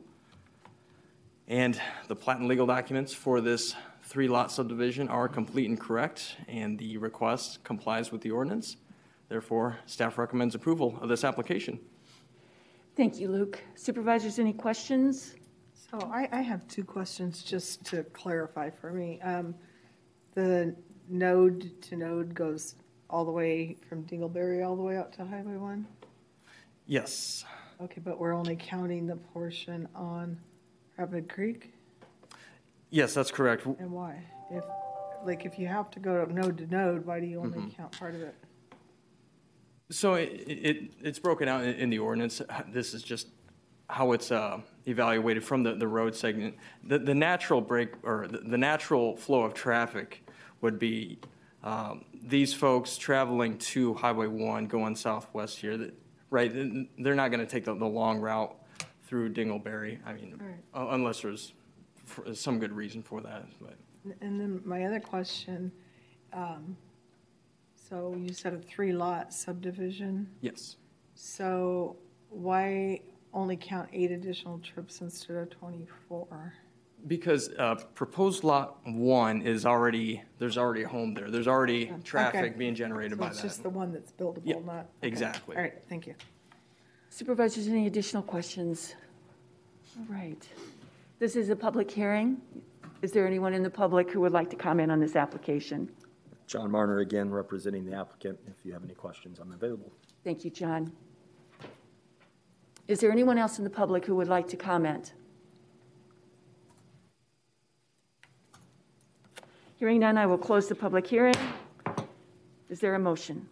Speaker 16: And the plat and legal documents for this 3-lot subdivision are complete and correct, and the request complies with the ordinance. Therefore, staff recommends approval of this application.
Speaker 2: Thank you, Luke. Supervisors, any questions?
Speaker 10: So I have 2 questions just to clarify for me. The node to node goes all the way from Dingleberry all the way out to Highway 1?
Speaker 16: Yes.
Speaker 10: Okay, but we're only counting the portion on Rapid Creek?
Speaker 16: Yes, that's correct.
Speaker 10: And why? If you have to go node to node, why do you only count part of it?
Speaker 16: So it's broken out in the ordinance. This is just how it's evaluated from the road segment. The natural break or the natural flow of traffic would be these folks traveling to Highway 1 going southwest here. Right, they're not going to take the long route through Dingleberry. I mean, unless there's some good reason for that. But.
Speaker 10: And then my other question, so you said a 3-lot subdivision?
Speaker 16: Yes.
Speaker 10: So why only count 8 additional trips instead of 24?
Speaker 16: Because proposed Lot 1 is there's already a home there. There's already traffic being generated by that.
Speaker 10: It's just the one that's buildable, not... Okay.
Speaker 16: Exactly.
Speaker 10: All right, thank you.
Speaker 2: Supervisors, any additional questions? All right. This is a public hearing. Is there anyone in the public who would like to comment on this application?
Speaker 17: John Marner again, representing the applicant. If you have any questions, I'm available.
Speaker 2: Thank you, John. Is there anyone else in the public who would like to comment? Hearing none, I will close the public hearing. Is there a motion?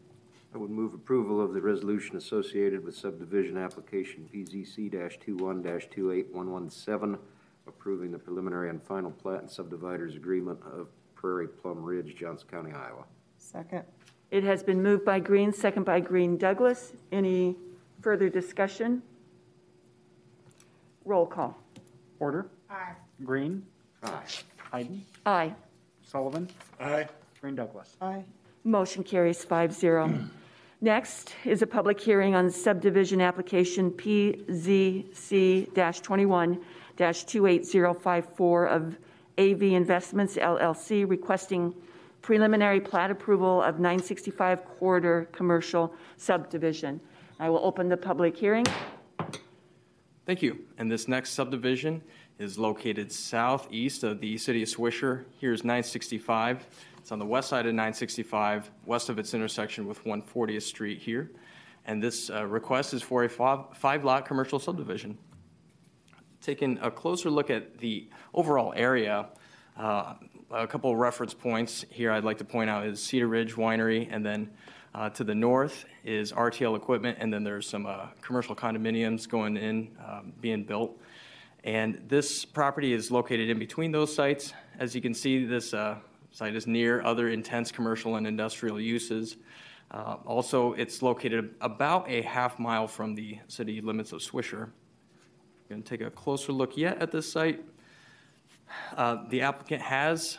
Speaker 12: I would move approval of the resolution associated with subdivision application PZC-21-28117, approving the preliminary and final plat and subdividers agreement of Prairie, Plum Ridge, Johnson County, Iowa.
Speaker 10: Second.
Speaker 2: It has been moved by Green, second by Green Douglas. Any further discussion? Roll call.
Speaker 1: Porter?
Speaker 10: Aye.
Speaker 1: Green?
Speaker 12: Aye.
Speaker 1: Hayden?
Speaker 2: Aye.
Speaker 1: Sullivan?
Speaker 15: Aye.
Speaker 1: Green Douglas?
Speaker 10: Aye.
Speaker 2: Motion carries 5-0. Next is a public hearing on subdivision application PZC-21-28054 of AV Investments LLC requesting preliminary plat approval of 965 corridor commercial subdivision. I will open the public hearing.
Speaker 16: Thank you. And this next subdivision is located southeast of the city of Swisher. Here's 965. It's on the west side of 965, west of its intersection with 140th Street here. And this request is for a five-lot commercial subdivision. Taking a closer look at the overall area, a couple of reference points here I'd like to point out is Cedar Ridge Winery, and then to the north is RTL Equipment, and then there's some commercial condominiums going in, being built. And this property is located in between those sites. As you can see, this site is near other intense commercial and industrial uses. Also, it's located about a half mile from the city limits of Swisher. We're going to take a closer look yet at this site. The applicant has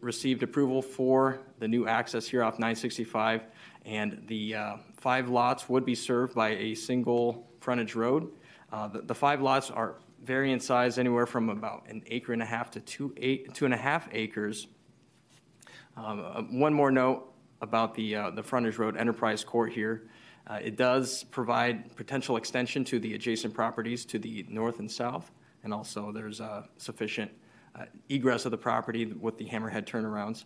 Speaker 16: received approval for the new access here off 965, and the 5 lots would be served by a single frontage road. The 5 lots are vary in size anywhere from about 1.5 acres to 2.5 acres. One more note about the frontage road Enterprise Court here. It does provide potential extension to the adjacent properties to the north and south, and also there's sufficient egress of the property with the hammerhead turnarounds.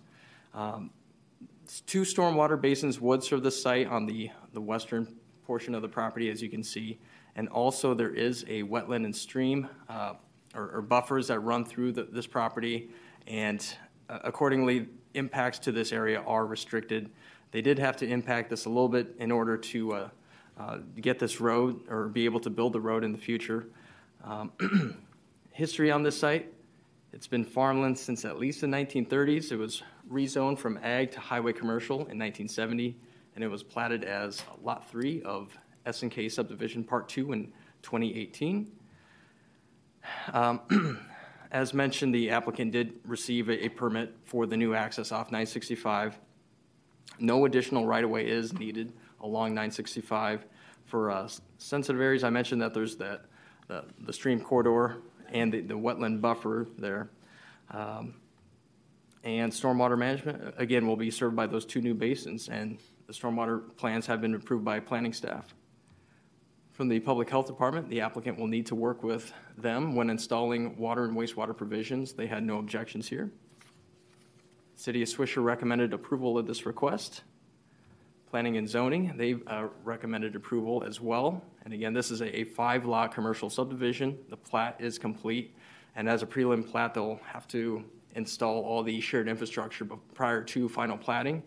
Speaker 16: 2 stormwater basins would serve this site on the western portion of the property, as you can see, and also there is a wetland and stream or buffers that run through this property, and accordingly impacts to this area are restricted. They did have to impact this a little bit in order to get this road or be able to build the road in the future. History on this site, it's been farmland since at least the 1930s. It was rezoned from ag to highway commercial in 1970, and it was platted as Lot 3 of S&K Subdivision Part 2 in 2018. As mentioned, the applicant did receive a permit for the new access off 965. No additional right-of-way is needed along 965. For sensitive areas, I mentioned that there's the stream corridor and the wetland buffer there. And stormwater management, again, will be served by those 2 new basins, and the stormwater plans have been approved by planning staff. From the Public Health Department, the applicant will need to work with them when installing water and wastewater provisions. They had no objections here. City of Swisher recommended approval of this request. Planning and Zoning, they recommended approval as well. And again, this is a 5-lot commercial subdivision. The plat is complete, and as a prelim plat, they'll have to install all the shared infrastructure prior to final platting.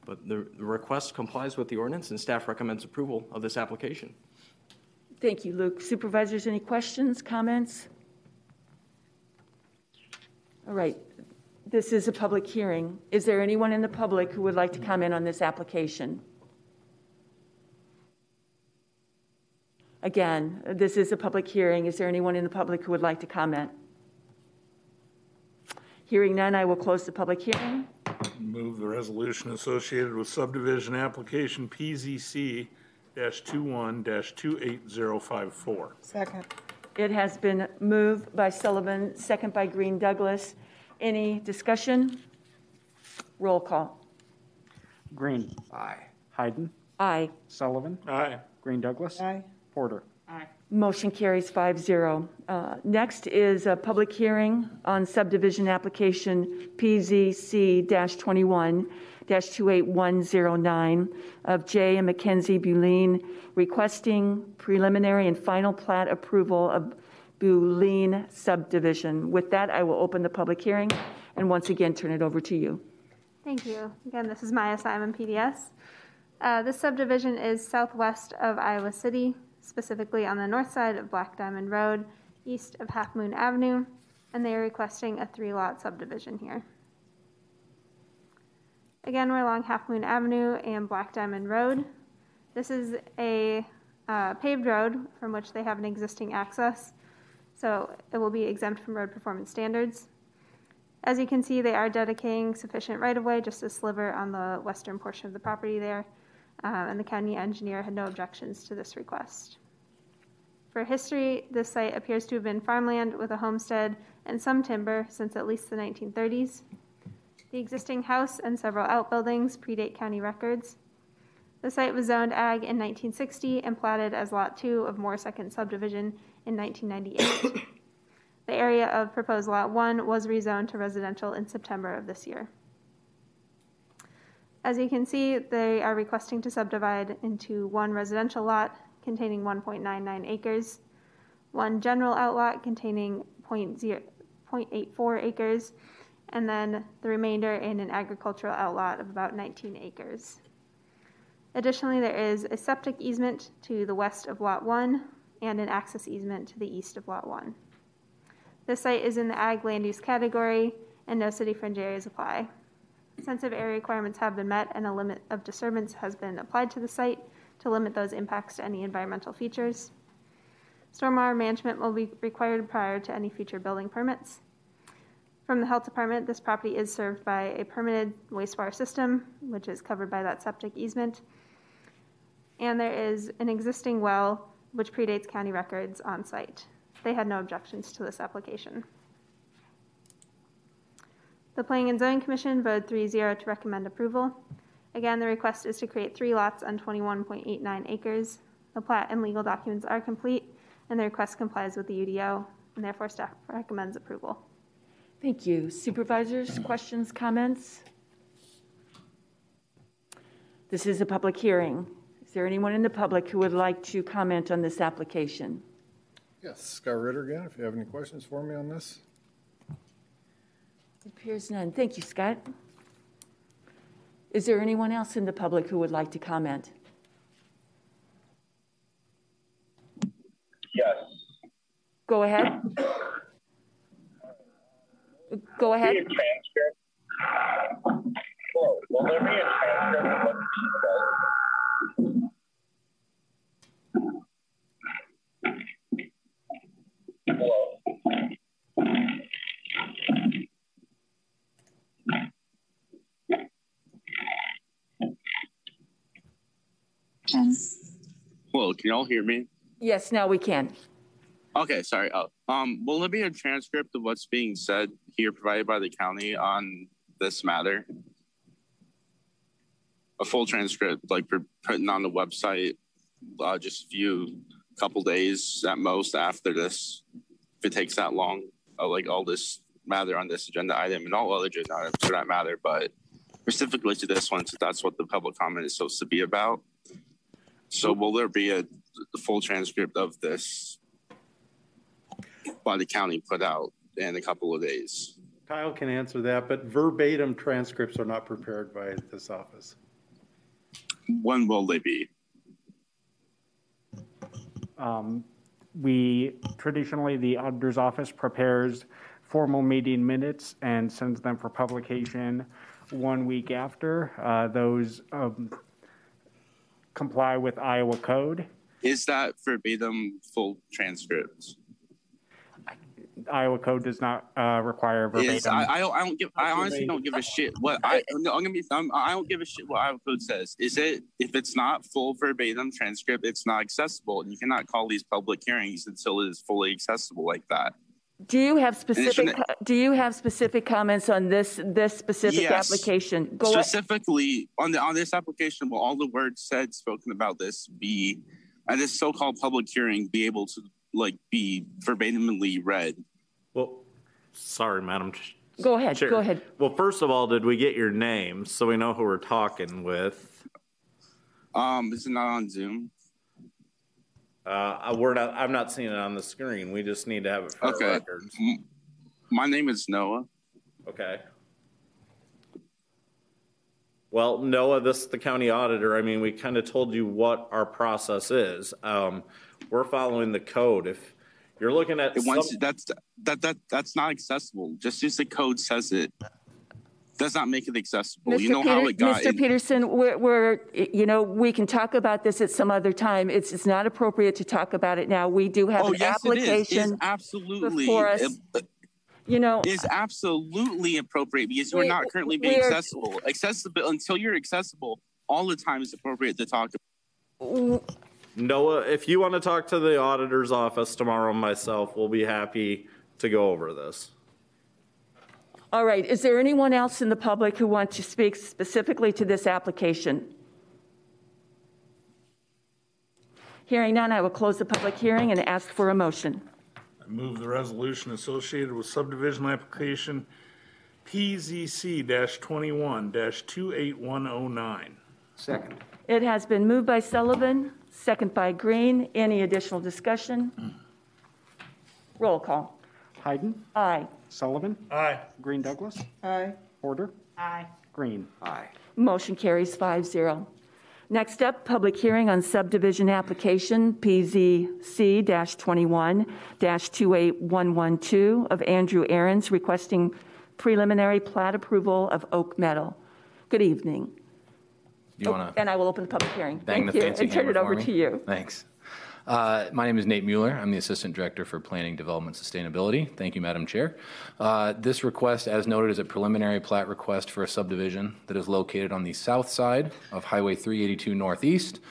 Speaker 16: But the request complies with the ordinance, and staff recommends approval of this application.
Speaker 2: Thank you, Luke. Supervisors, any questions, comments? All right. This is a public hearing. Is there anyone in the public who would like to comment on this application? Again, this is a public hearing. Is there anyone in the public who would like to comment? Hearing none, I will close the public hearing.
Speaker 15: Move the resolution associated with subdivision application PZC-21-28054.
Speaker 10: Second.
Speaker 2: It has been moved by Sullivan, second by Green Douglas. Any discussion? Roll call.
Speaker 1: Green?
Speaker 12: Aye.
Speaker 1: Hayden?
Speaker 2: Aye.
Speaker 1: Sullivan?
Speaker 15: Aye.
Speaker 1: Green Douglas?
Speaker 10: Aye.
Speaker 1: Porter?
Speaker 10: Aye.
Speaker 2: Motion carries 5-0. Next is a public hearing on subdivision application PZC-21-28109 of J. and Mackenzie Bulin requesting preliminary and final plat approval of Bulin subdivision. With that, I will open the public hearing and once again turn it over to you.
Speaker 13: Thank Thank you. Again, this is Maya Simon, PDS. This subdivision is southwest of Iowa City, specifically on the north side of Black Diamond Road, east of Half Moon Avenue, and they are requesting a 3-lot subdivision here. Again, we're along Half Moon Avenue and Black Diamond Road. This is a paved road from which they have an existing access, so it will be exempt from road performance standards. As you can see, they are dedicating sufficient right-of-way, just a sliver on the western portion of the property there, and the county engineer had no objections to this request. For history, this site appears to have been farmland with a homestead and some timber since at least the 1930s. The existing house and several outbuildings predate county records. The site was zoned ag in 1960 and platted as Lot 2 of Moore Second Subdivision in 1998. The area of proposed Lot 1 was rezoned to residential in September of this year. As you can see, they are requesting to subdivide into one residential lot containing 1.99 acres, one general outlot containing 0.84 acres, and then the remainder in an agricultural outlot of about 19 acres. Additionally, there is a septic easement to the west of Lot 1 and an access easement to the east of Lot 1. This site is in the ag land use category and no city fringe areas apply. Sensitive area requirements have been met and a limit of disturbance has been applied to the site to limit those impacts to any environmental features. Stormwater management will be required prior to any future building permits. From the health department, this property is served by a permitted wastewater system, which is covered by that septic easement. And there is an existing well, which predates county records on site. They had no objections to this application. The Planning and Zoning Commission voted 3-0 to recommend approval. Again, the request is to create 3 lots on 21.89 acres. The plat and legal documents are complete, and the request complies with the UDO, and therefore staff recommends approval.
Speaker 2: Thank you. Supervisors, questions, comments? This is a public hearing. Is there anyone in the public who would like to comment on this application?
Speaker 14: Yes, Scott Ritter again, if you have any questions for me on this.
Speaker 2: It appears none. Thank you, Scott. Is there anyone else in the public who would like to comment?
Speaker 18: Yes.
Speaker 2: Go ahead. Go ahead.
Speaker 18: Will there be a transcript? Will there be a transcript of what
Speaker 19: Hello, can y'all hear me?
Speaker 2: Yes, now we can.
Speaker 19: Okay, sorry. Will there be a transcript of what's being said here provided by the county on this matter? A full transcript, like for putting on the website, just a couple days at most after this, if it takes that long, like all this matter on this agenda item and all other agenda items for that matter, but specifically to this one, since that's what the public comment is supposed to be about. So will there be a full transcript of this by the county put out in a couple of days?
Speaker 20: Kyle can answer that, but verbatim transcripts are not prepared by this office.
Speaker 19: When will they be?
Speaker 1: Traditionally, the auditor's office prepares formal meeting minutes and sends them for publication 1 week after. Those comply with Iowa code.
Speaker 19: Is that verbatim full transcripts?
Speaker 1: Iowa code does not require verbatim.
Speaker 19: I honestly don't give a shit what I don't give a shit what Iowa code says. Is it, if it's not full verbatim transcript, it's not accessible, and you cannot call these public hearings until it is fully accessible like that.
Speaker 2: Do you have specific comments on this specific application?
Speaker 19: Specifically on this application, will all the words spoken about this be at this so-called public hearing be able to be verbatimly read?
Speaker 11: Well, sorry, Madam
Speaker 2: Go ahead.
Speaker 11: Chair.
Speaker 2: Go ahead.
Speaker 11: Well, first of all, did we get your name so we know who we're talking with?
Speaker 19: Is it not on Zoom?
Speaker 11: I'm not seeing it on the screen. We just need to have it for our records.
Speaker 19: My name is Noah.
Speaker 11: Okay. Well, Noah, this is the county auditor. I mean, we kind of told you what our process is. We're following the code. If you're looking at
Speaker 19: that's not accessible. Just as the code says it does not make it accessible.
Speaker 2: Mr.
Speaker 19: You know how it got.
Speaker 2: Mr. Peterson, we can talk about this at some other time. It's not appropriate to talk about it now. We do have an application
Speaker 19: it is. Absolutely.
Speaker 2: before us.
Speaker 19: Is absolutely appropriate because you're not currently being accessible. Accessible until you're accessible all the time is appropriate to talk about.
Speaker 11: Noah, if you want to talk to the auditor's office tomorrow, myself, we'll be happy to go over this.
Speaker 2: All right. Is there anyone else in the public who wants to speak specifically to this application? Hearing none, I will close the public hearing and ask for a motion.
Speaker 15: I move the resolution associated with subdivision application PZC-21-28109.
Speaker 12: Second.
Speaker 2: It has been moved by Sullivan, second by Green. Any additional discussion? Roll call.
Speaker 1: Hayden?
Speaker 2: Aye.
Speaker 1: Sullivan?
Speaker 15: Aye.
Speaker 1: Green Douglas?
Speaker 10: Aye.
Speaker 1: Porter?
Speaker 13: Aye.
Speaker 1: Green?
Speaker 12: Aye.
Speaker 2: Motion carries 5-0. Next up, public hearing on subdivision application PZC-21-28112 of Andrew Ahrens requesting preliminary plat approval of Oak Meadow. Good evening. And I will open the public hearing. Thank you. And turn it over to you.
Speaker 21: Thanks. My name is Nate Mueller. I'm the Assistant Director for Planning, Development, Sustainability. Thank you, Madam Chair. This request, as noted, is a preliminary plat request for a subdivision that is located on the south side of Highway 382 Northeast,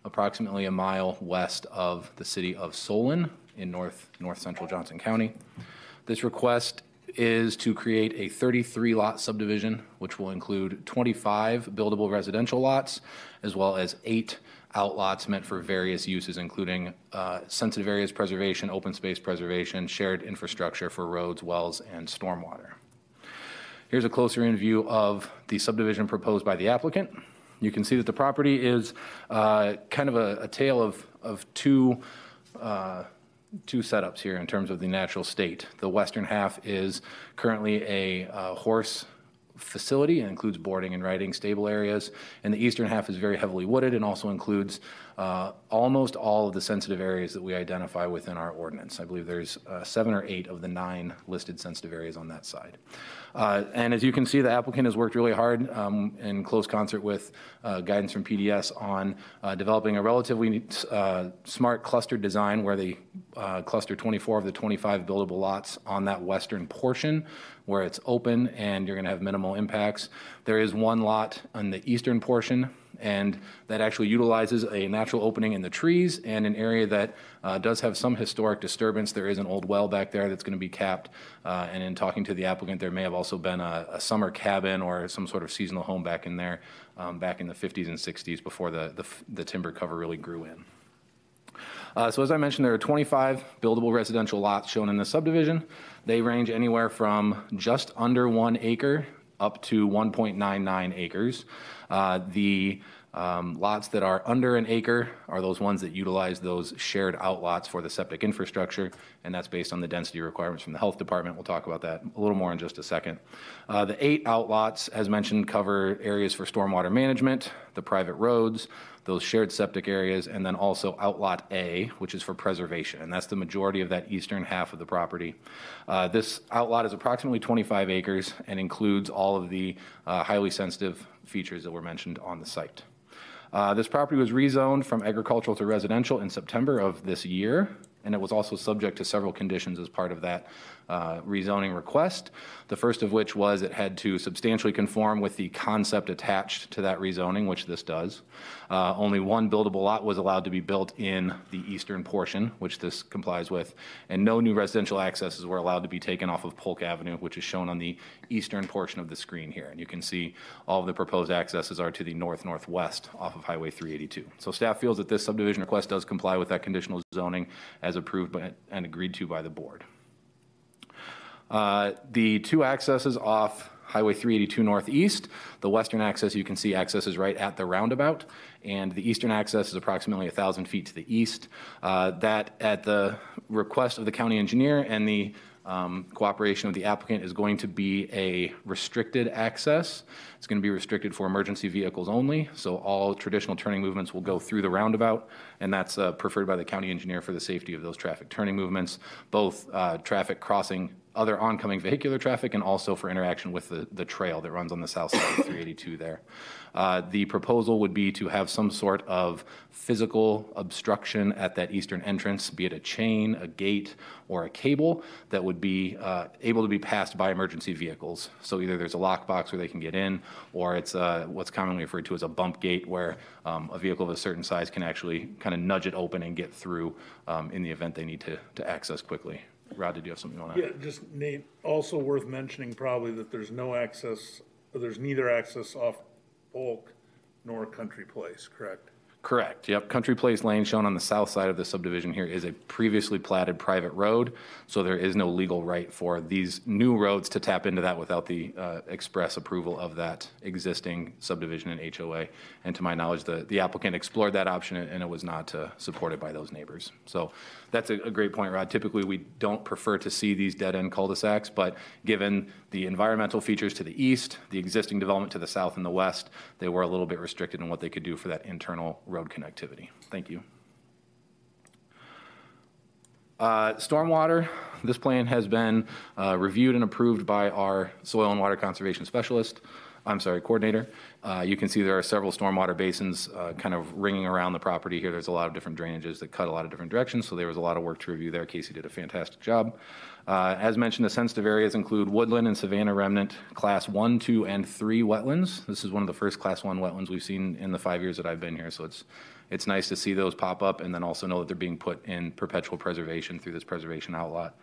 Speaker 21: approximately a mile west of the city of Solon in north central Johnson County. This request is to create a 33-lot subdivision, which will include 25 buildable residential lots, as well as 8 outlots meant for various uses, including sensitive areas preservation, open space preservation, shared infrastructure for roads, wells, and stormwater. Here's a closer in view of the subdivision proposed by the applicant. You can see that the property is kind of a tale of two setups here in terms of the natural state. The western half is currently a horse facility and includes boarding and riding stable areas, and the eastern half is very heavily wooded and also includes almost all of the sensitive areas that we identify within our ordinance. I believe there's 7 or 8 of the 9 listed sensitive areas on that side. And as you can see, the applicant has worked really hard in close concert with guidance from PDS on developing a relatively smart cluster design where they cluster 24 of the 25 buildable lots on that western portion where it's open and you're going to have minimal impacts. There is one lot on the eastern portion, and that actually utilizes a natural opening in the trees and an area that does have some historic disturbance. There is an old well back there that's going to be capped, and in talking to the applicant, there may have also been a summer cabin or some sort of seasonal home back in there back in the 50s and 60s before the timber cover really grew in. So as I mentioned, there are 25 buildable residential lots shown in the subdivision. They range anywhere from just under 1 acre up to 1.99 acres. The lots that are under an acre are those ones that utilize those shared outlots for the septic infrastructure, and that's based on the density requirements from the health department. We'll talk about that a little more in just a second. The 8 outlots, as mentioned, cover areas for stormwater management, the private roads, those shared septic areas, and then also outlot A, which is for preservation, and that's the majority of that eastern half of the property. This outlot is approximately 25 acres and includes all of the highly sensitive features that were mentioned on the site. This property was rezoned from agricultural to residential in September of this year, and it was also subject to several conditions as part of that rezoning request. The first of which was it had to substantially conform with the concept attached to that rezoning, which this does. Only one buildable lot was allowed to be built in the eastern portion, which this complies with, and no new residential accesses were allowed to be taken off of Polk Avenue, which is shown on the eastern portion of the screen here. And you can see all of the proposed accesses are to the north-northwest off of Highway 382. So staff feels that this subdivision request does comply with that conditional zoning as approved by, and agreed to by the board. The 2 accesses off Highway 382 Northeast, the western access you can see accesses right at the roundabout, and the eastern access is approximately 1,000 feet to the east. That at the request of the county engineer and the Cooperation of the applicant is going to be a restricted access. It's going to be restricted for emergency vehicles only, so all traditional turning movements will go through the roundabout, and that's preferred by the county engineer for the safety of those traffic turning movements, both traffic crossing other oncoming vehicular traffic and also for interaction with the trail that runs on the south side of 382 there. The proposal would be to have some sort of physical obstruction at that eastern entrance, be it a chain, a gate, or a cable that would be able to be passed by emergency vehicles. So either there's a lockbox where they can get in, or it's what's commonly referred to as a bump gate where a vehicle of a certain size can actually kind of nudge it open and get through in the event they need to access quickly. Rod, did you have something you want to add?
Speaker 15: Yeah, just Nate, also worth mentioning probably that there's no access, or there's neither access off Polk nor Country Place, correct?
Speaker 21: Correct. Yep. Country Place Lane, shown on the south side of the subdivision here, is a previously platted private road, so there is no legal right for these new roads to tap into that without the express approval of that existing subdivision and HOA. And to my knowledge, the applicant explored that option, and it was not supported by those neighbors. So that's a great point, Rod. Typically, we don't prefer to see these dead-end cul-de-sacs, but given the environmental features to the east, the existing development to the south and the west, they were a little bit restricted in what they could do for that internal road connectivity. Thank you. Stormwater, this plan has been reviewed and approved by our soil and water conservation coordinator. You can see there are several stormwater basins kind of ringing around the property here. There's a lot of different drainages that cut a lot of different directions, so there was a lot of work to review there. Casey did a fantastic job. As mentioned, the sensitive areas include woodland and savanna remnant, class 1, 2, and 3 wetlands. This is one of the first class 1 wetlands we've seen in the 5 years that I've been here, so it's nice to see those pop up and then also know that they're being put in perpetual preservation through this preservation outlot.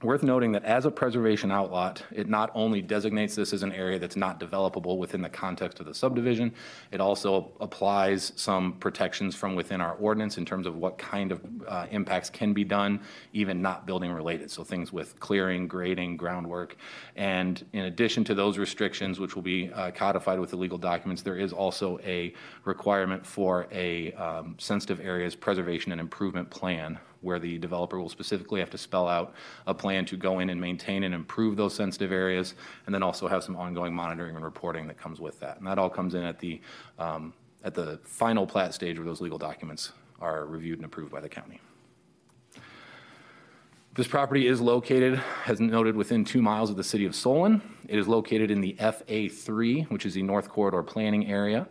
Speaker 21: Worth noting that as a preservation outlot, it not only designates this as an area that's not developable within the context of the subdivision, it also applies some protections from within our ordinance in terms of what kind of impacts can be done, even not building related. So things with clearing, grading, groundwork. And in addition to those restrictions, which will be codified with the legal documents, there is also a requirement for a sensitive areas preservation and improvement plan, where the developer will specifically have to spell out a plan to go in and maintain and improve those sensitive areas, and then also have some ongoing monitoring and reporting that comes with that. And that all comes in at the final plat stage where those legal documents are reviewed and approved by the county. This property is located, as noted, within 2 miles of the city of Solon. It is located in the FA3, which is the North Corridor Planning Area.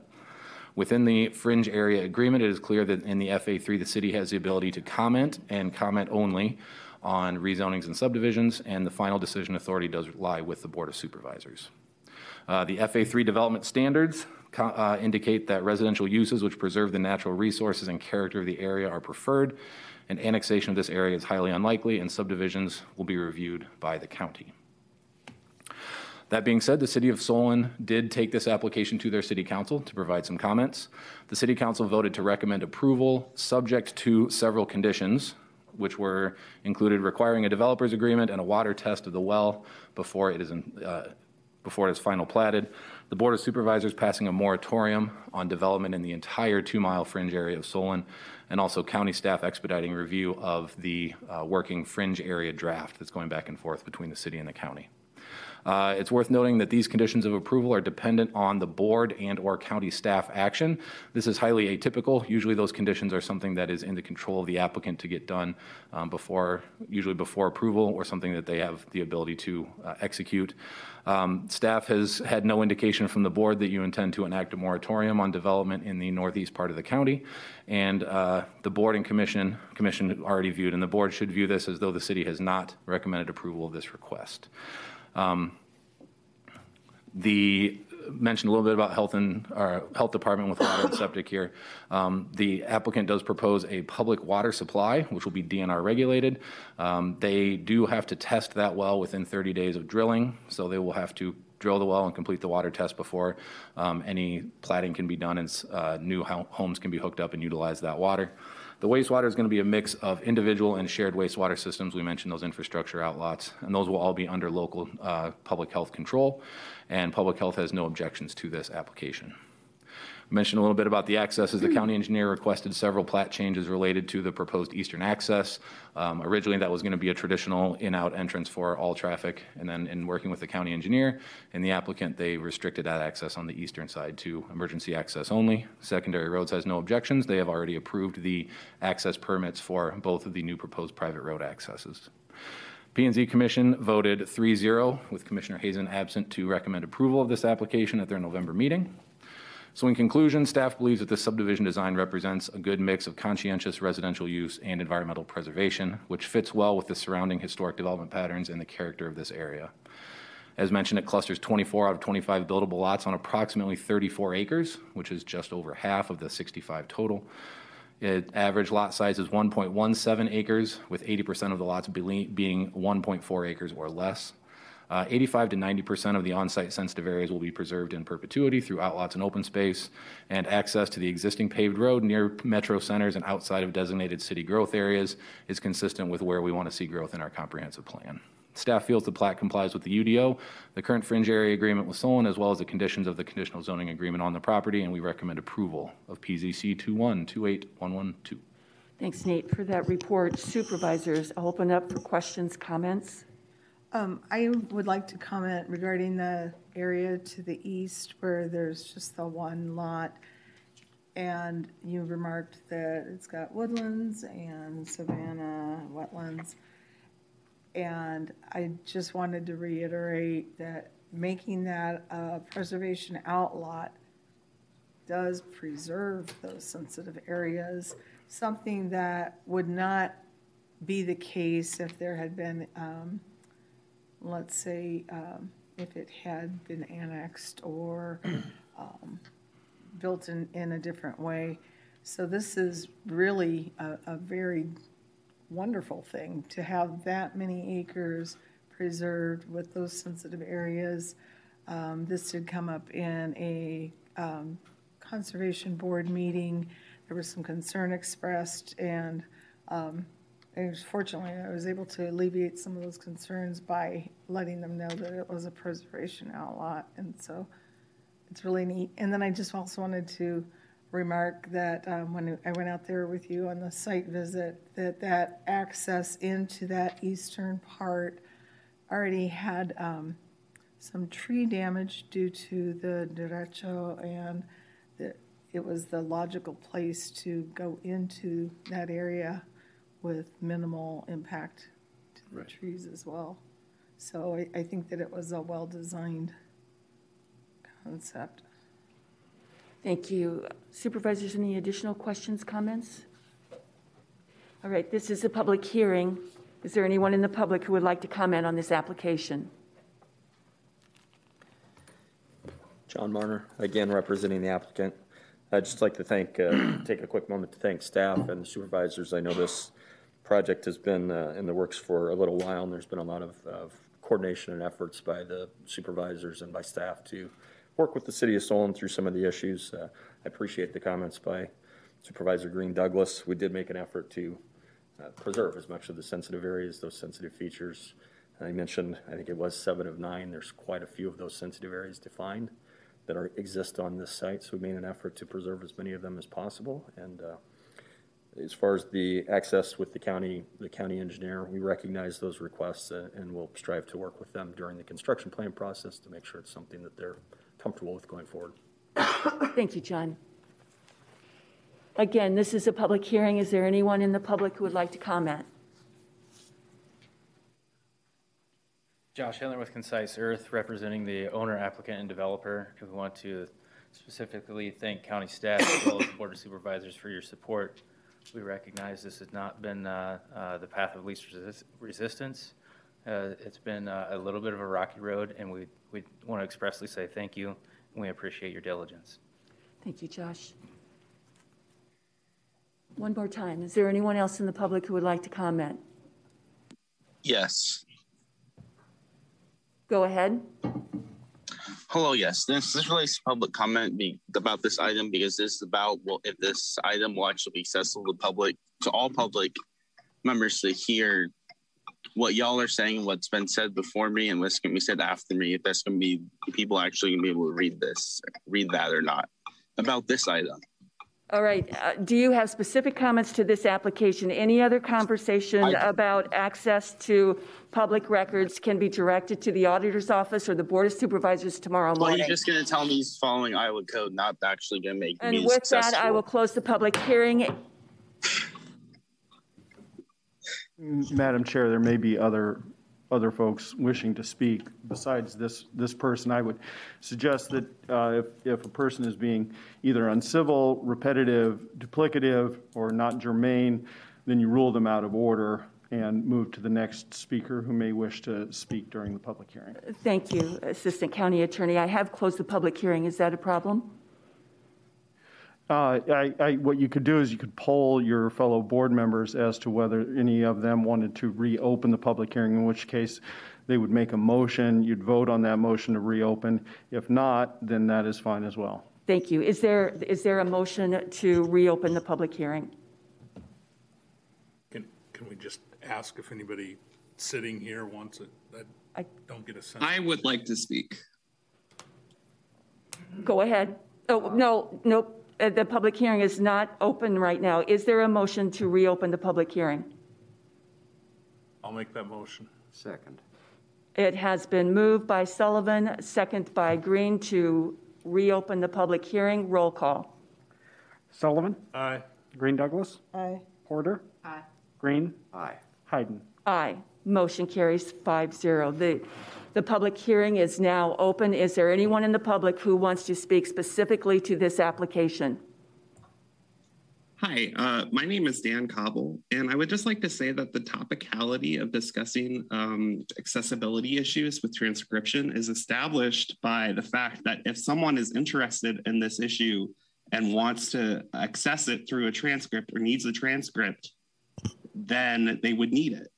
Speaker 21: Within the fringe area agreement, it is clear that in the FA3, the city has the ability to comment and comment only on rezonings and subdivisions, and the final decision authority does lie with the Board of Supervisors. The FA3 development standards indicate that residential uses which preserve the natural resources and character of the area are preferred, and annexation of this area is highly unlikely, and subdivisions will be reviewed by the county. That being said, the city of Solon did take this application to their city council to provide some comments. The city council voted to recommend approval subject to several conditions, which were included requiring a developer's agreement and a water test of the well before it is final platted. The Board of Supervisors passing a moratorium on development in the entire 2-mile fringe area of Solon, and also county staff expediting review of the working fringe area draft that's going back and forth between the city and the county. It's worth noting that these conditions of approval are dependent on the board and or county staff action. This is highly atypical. Usually those conditions are something that is in the control of the applicant to get done usually before approval, or something that they have the ability to execute. Staff has had no indication from the board that you intend to enact a moratorium on development in the northeast part of the county. And the board and commission already viewed, and the board should view this as though the city has not recommended approval of this request. Mentioned a little bit about health department with water and septic here. The applicant does propose a public water supply, which will be DNR regulated. They do have to test that well within 30 days of drilling, so they will have to drill the well and complete the water test before any platting can be done and new homes can be hooked up and utilize that water. The wastewater is going to be a mix of individual and shared wastewater systems. We mentioned those infrastructure outlots, and those will all be under local public health control, and public health has no objections to this application. I mentioned a little bit about the accesses. The county engineer requested several plat changes related to the proposed eastern access. Originally, that was going to be a traditional in-out entrance for all traffic, and then in working with the county engineer and the applicant, they restricted that access on the eastern side to emergency access only. Secondary Roads has no objections. They have already approved the access permits for both of the new proposed private road accesses. P&Z Commission voted 3-0 with Commissioner Hazen absent to recommend approval of this application at their November meeting. So in conclusion, staff believes that this subdivision design represents a good mix of conscientious residential use and environmental preservation, which fits well with the surrounding historic development patterns and the character of this area. As mentioned, it clusters 24 out of 25 buildable lots on approximately 34 acres, which is just over half of the 65 total. Average lot size is 1.17 acres, with 80% of the lots being 1.4 acres or less. 85 to 90% of the on-site sensitive areas will be preserved in perpetuity through outlots and open space, and access to the existing paved road near metro centers and outside of designated city growth areas is consistent with where we want to see growth in our comprehensive plan. Staff feels the plat complies with the UDO, the current fringe area agreement with Solon, as well as the conditions of the conditional zoning agreement on the property, and we recommend approval of PZC 2128112.
Speaker 2: Thanks, Nate, for that report. Supervisors, I'll open up for questions, comments.
Speaker 10: I would like to comment regarding the area to the east where there's just the one lot. And you remarked that it's got woodlands and savanna wetlands. And I just wanted to reiterate that making that a preservation outlot does preserve those sensitive areas, something that would not be the case if there had been let's say if it had been annexed or built in a different way. So this is really a very wonderful thing to have that many acres preserved with those sensitive areas. This did come up in a conservation board meeting. There was some concern expressed, and fortunately, I was able to alleviate some of those concerns by letting them know that it was a preservation outlot, and so it's really neat. And then I just also wanted to remark that when I went out there with you on the site visit, that access into that eastern part already had some tree damage due to the derecho, and it was the logical place to go into that area with minimal impact to the trees as well. So I think that it was a well-designed concept.
Speaker 2: Thank you. Supervisors, any additional questions, comments? All right, this is a public hearing. Is there anyone in the public who would like to comment on this application?
Speaker 17: John Marner, again representing the applicant. I'd just like to take a quick moment to thank staff and the supervisors. I know this project has been in the works for a little while, and there's been a lot of coordination and efforts by the supervisors and by staff to work with the city of Solon through some of the issues. I appreciate the comments by Supervisor Green Douglas. We did make an effort to preserve as much of the sensitive areas, those sensitive features. I mentioned, I think it was 7 of 9. There's quite a few of those sensitive areas defined that exist on this site, so we made an effort to preserve as many of them as possible. And as far as the access with the county engineer, we recognize those requests and we'll strive to work with them during the construction plan process to make sure it's something that they're comfortable with going forward.
Speaker 2: Thank you, John. Again, this is a public hearing. Is there anyone in the public who would like to comment?
Speaker 3: Josh Hitler with Concise Earth, representing the owner, applicant, and developer. We want to specifically thank county staff as well as the Board of Supervisors for your support. We recognize this has not been the path of least resistance. It's been a little bit of a rocky road, and we want to expressly say thank you, and we appreciate your diligence.
Speaker 2: Thank you, Josh. One more time. Is there anyone else in the public who would like to comment?
Speaker 19: Yes.
Speaker 2: Go ahead.
Speaker 19: Hello, yes. This really is public comment about this item because this is about if this item will actually be accessible to public, to all public members to hear what y'all are saying, what's been said before me, and what's going to be said after me. If that's going to be people actually going to be able to read that or not. about this item.
Speaker 2: All right. Do you have specific comments to this application? Any other conversation about access to public records can be directed to the auditor's office or the Board of Supervisors tomorrow
Speaker 19: Well,
Speaker 2: morning.
Speaker 19: you're just going to tell me he's following Iowa code, not actually going to make me
Speaker 2: And with
Speaker 19: successful.
Speaker 2: that, I will close the public hearing.
Speaker 20: Madam Chair, there may be other folks wishing to speak besides this person. I would suggest that if a person is being either uncivil, repetitive, duplicative, or not germane, then you rule them out of order and move to the next speaker who may wish to speak during the public hearing.
Speaker 2: Thank you, Assistant County Attorney. I have closed the public hearing. Is that a problem?
Speaker 20: What you could do is you could poll your fellow board members as to whether any of them wanted to reopen the public hearing, in which case they would make a motion. You'd vote on that motion to reopen. If not, then that is fine as well.
Speaker 2: Thank you. Is there a motion to reopen the public hearing?
Speaker 15: Can we just ask if anybody sitting here wants it? I don't get a sense.
Speaker 7: I would like to speak.
Speaker 2: Go ahead. Oh, no. The public hearing is not open right now. Is there a motion to reopen the public hearing?
Speaker 15: I'll make that motion.
Speaker 12: Second.
Speaker 2: It has been moved by Sullivan, second by Green to reopen the public hearing. Roll call.
Speaker 1: Sullivan?
Speaker 15: Aye.
Speaker 1: Green Douglas?
Speaker 10: Aye.
Speaker 1: Porter?
Speaker 10: Aye.
Speaker 1: Green?
Speaker 12: Aye.
Speaker 1: Hayden?
Speaker 2: Aye. Motion carries 5-0. The public hearing is now open. Is there anyone in the public who wants to speak specifically to this application?
Speaker 7: Hi, my name is Dan Cobble, and I would just like to say that the topicality of discussing accessibility issues with transcription is established by the fact that if someone is interested in this issue and wants to access it through a transcript or needs a transcript, then they would need it.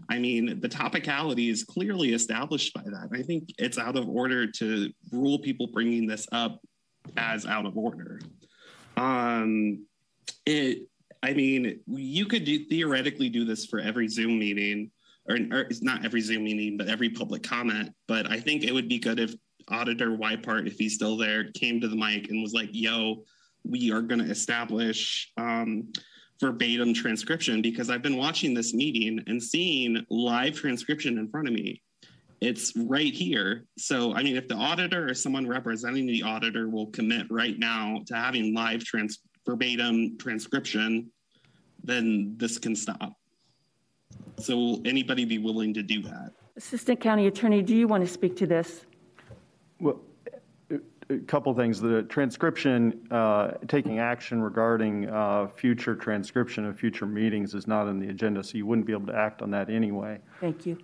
Speaker 7: I mean, the topicality is clearly established by that. I think it's out of order to rule people bringing this up as out of order. You could theoretically do this for every Zoom meeting, or it's not every Zoom meeting, but every public comment. But I think it would be good if Auditor Weipart, if he's still there, came to the mic and was like, yo, we are going to establish verbatim transcription, because I've been watching this meeting and seeing live transcription in front of me. It's right here. So, I mean, if the auditor or someone representing the auditor will commit right now to having live verbatim transcription, then this can stop. So will anybody be willing to do that?
Speaker 2: Assistant County Attorney, do you want to speak to this?
Speaker 20: Well, a couple things. The transcription, taking action regarding future transcription of future meetings is not on the agenda, so you wouldn't be able to act on that anyway.
Speaker 2: Thank you.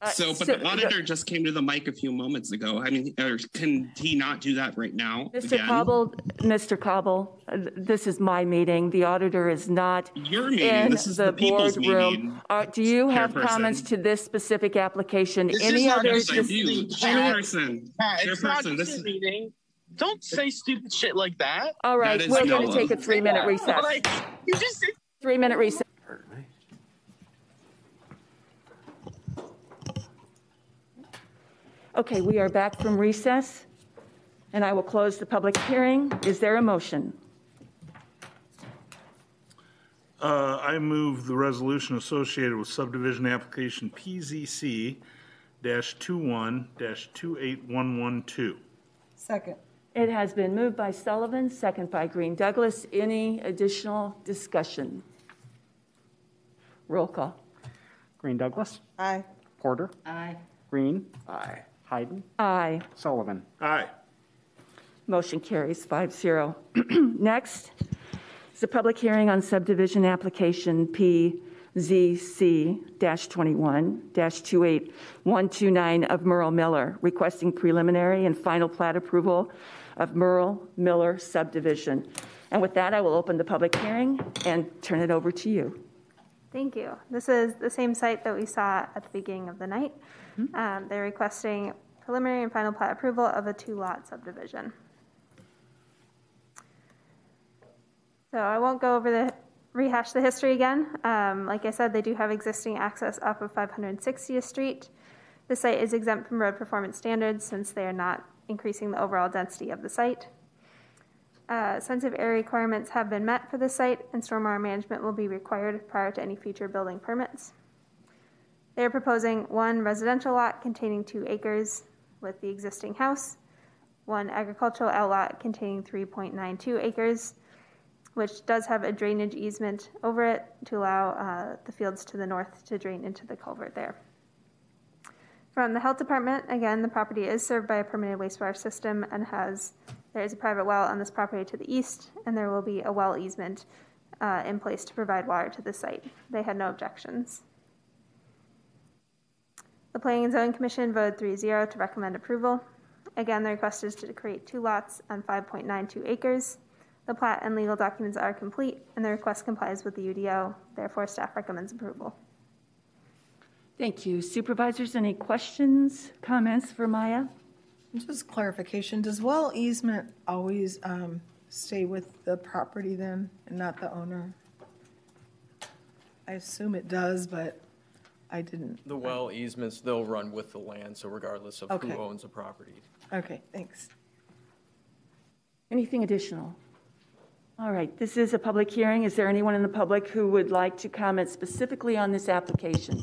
Speaker 2: The
Speaker 7: auditor just came to the mic a few moments ago. I mean, can he not do that right now?
Speaker 2: Mr. Cobble, this is my meeting. The auditor is not
Speaker 7: your meeting.
Speaker 2: In
Speaker 7: this is
Speaker 2: the
Speaker 7: people's
Speaker 2: boardroom. Do you have comments to this specific application? Any other?
Speaker 7: Chairperson.
Speaker 5: It's not just a meeting. Don't say stupid shit like that.
Speaker 2: All right, we're going to take a 3-minute recess.
Speaker 5: You just
Speaker 2: 3-minute recess. Okay, we are back from recess, and I will close the public hearing. Is there a motion?
Speaker 15: I move the resolution associated with subdivision application PZC-21-28112.
Speaker 10: Second.
Speaker 2: It has been moved by Sullivan, second by Green Douglas. Any additional discussion? Roll call.
Speaker 1: Green Douglas?
Speaker 10: Aye.
Speaker 1: Porter?
Speaker 10: Aye.
Speaker 1: Green?
Speaker 12: Aye.
Speaker 1: Hayden?
Speaker 2: Aye.
Speaker 1: Sullivan?
Speaker 15: Aye.
Speaker 2: Motion carries 5-0. Next is a public hearing on subdivision application PZC-21-28129 of Merle Miller, requesting preliminary and final plat approval of Merle Miller subdivision. And with that, I will open the public hearing and turn it over to you.
Speaker 13: Thank you. This is the same site that we saw at the beginning of the night. They're requesting preliminary and final plat approval of a 2-lot subdivision. So I won't go over rehash the history again. Like I said, they do have existing access off of 560th Street. The site is exempt from road performance standards since they are not increasing the overall density of the site. sensitive area requirements have been met for the site, and stormwater management will be required prior to any future building permits. They are proposing one residential lot containing 2 acres with the existing house, one agricultural outlot containing 3.92 acres, which does have a drainage easement over it to allow the fields to the north to drain into the culvert there. From the health department, again, the property is served by a permanent wastewater system and there is a private well on this property to the east, and there will be a well easement in place to provide water to the site. They had no objections. The Planning and Zoning Commission voted 3-0 to recommend approval. Again, the request is to create 2 lots on 5.92 acres. The plat and legal documents are complete, and the request complies with the UDO. Therefore, staff recommends approval.
Speaker 2: Thank you. Supervisors, any questions, comments for Maya?
Speaker 10: Just clarification, does well easement always stay with the property then and not the owner? I assume it does, but I didn't.
Speaker 16: The well easements, they'll run with the land, so regardless of who owns the property.
Speaker 10: Okay, thanks.
Speaker 2: Anything additional? All right, this is a public hearing. Is there anyone in the public who would like to comment specifically on this application?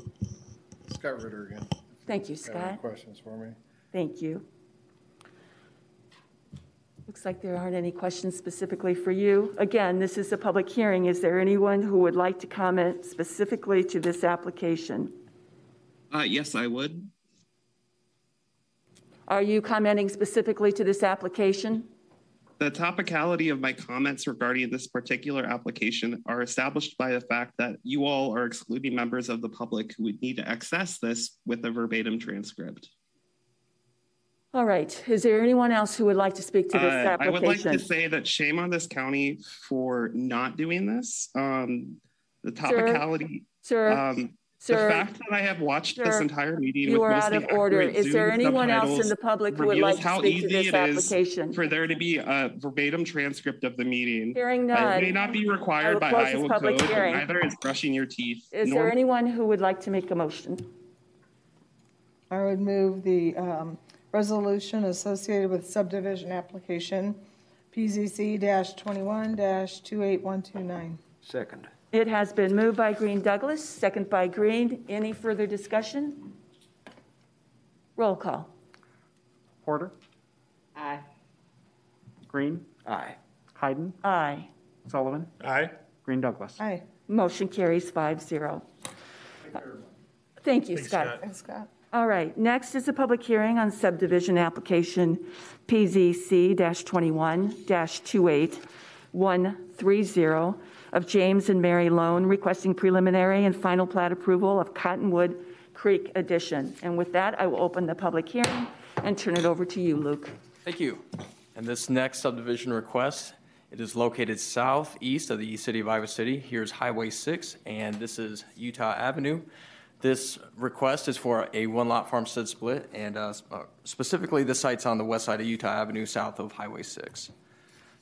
Speaker 14: Scott Ritter again.
Speaker 2: Thank you,
Speaker 14: Got
Speaker 2: Scott.
Speaker 14: any questions for me?
Speaker 2: Thank you. Looks like there aren't any questions specifically for you. Again, this is a public hearing. Is there anyone who would like to comment specifically to this application?
Speaker 7: Yes, I would.
Speaker 2: Are you commenting specifically to this application?
Speaker 7: The topicality of my comments regarding this particular application are established by the fact that you all are excluding members of the public who would need to access this with a verbatim transcript.
Speaker 2: All right. Is there anyone else who would like to speak to this application?
Speaker 7: I would like to say that shame on this county for not doing this. The topicality. The fact that I have watched this entire meeting
Speaker 2: you
Speaker 7: with
Speaker 2: are out of order. Is there anyone else in the public who would like to speak to this application?
Speaker 7: For there to be a verbatim transcript of the meeting.
Speaker 2: Hearing none.
Speaker 7: It may not be required by Iowa code, but neither is brushing your teeth.
Speaker 2: Is there anyone who would like to make a motion?
Speaker 10: I would move the resolution associated with subdivision application PZC-21-28129.
Speaker 12: Second.
Speaker 2: It has been moved by Green Douglas, second by Green. Any further discussion? Roll call.
Speaker 1: Porter?
Speaker 2: Aye.
Speaker 1: Green?
Speaker 12: Aye.
Speaker 1: Hayden?
Speaker 2: Aye.
Speaker 1: Sullivan?
Speaker 14: Aye.
Speaker 1: Green Douglas?
Speaker 10: Aye.
Speaker 2: Motion carries 5-0. Thank you, Scott.
Speaker 10: Thanks, Scott.
Speaker 2: All right, next is a public hearing on subdivision application PZC-21-28130 of James and Mary Lone requesting preliminary and final plat approval of Cottonwood Creek addition. And with that, I will open the public hearing and turn it over to you, Luke.
Speaker 16: Thank you. And this next subdivision request, it is located southeast of the city of Iowa City. Here's Highway 6, and this is Utah Avenue. This request is for a one-lot farmstead split, and specifically the site's on the west side of Utah Avenue, south of Highway 6.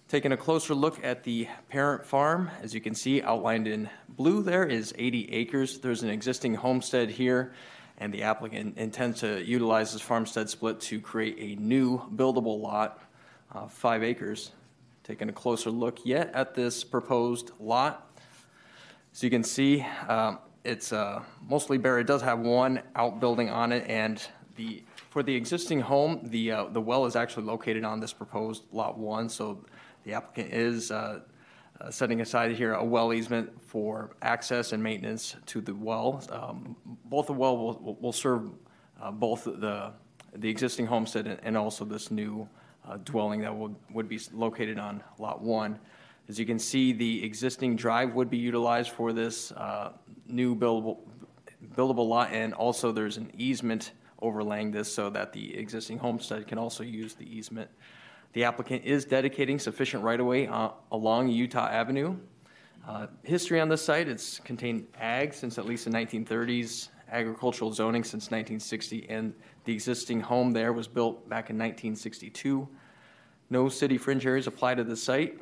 Speaker 16: Taking a closer look at the parent farm, as you can see outlined in blue there is 80 acres. There's an existing homestead here, and the applicant intends to utilize this farmstead split to create a new buildable lot, 5 acres. Taking a closer look yet at this proposed lot. As you can see, it's mostly bare. It does have one outbuilding on it, and for the existing home, the well is actually located on this proposed lot 1. So the applicant is setting aside here a well easement for access and maintenance to the well. Both the well will serve both the existing homestead and also this new dwelling that would be located on lot 1. As you can see, the existing drive would be utilized for this new buildable lot, and also there's an easement overlaying this so that the existing homestead can also use the easement. The applicant is dedicating sufficient right-of-way along Utah Avenue. History on this site, it's contained ag since at least the 1930s, agricultural zoning since 1960, and the existing home there was built back in 1962. No city fringe areas apply to the site.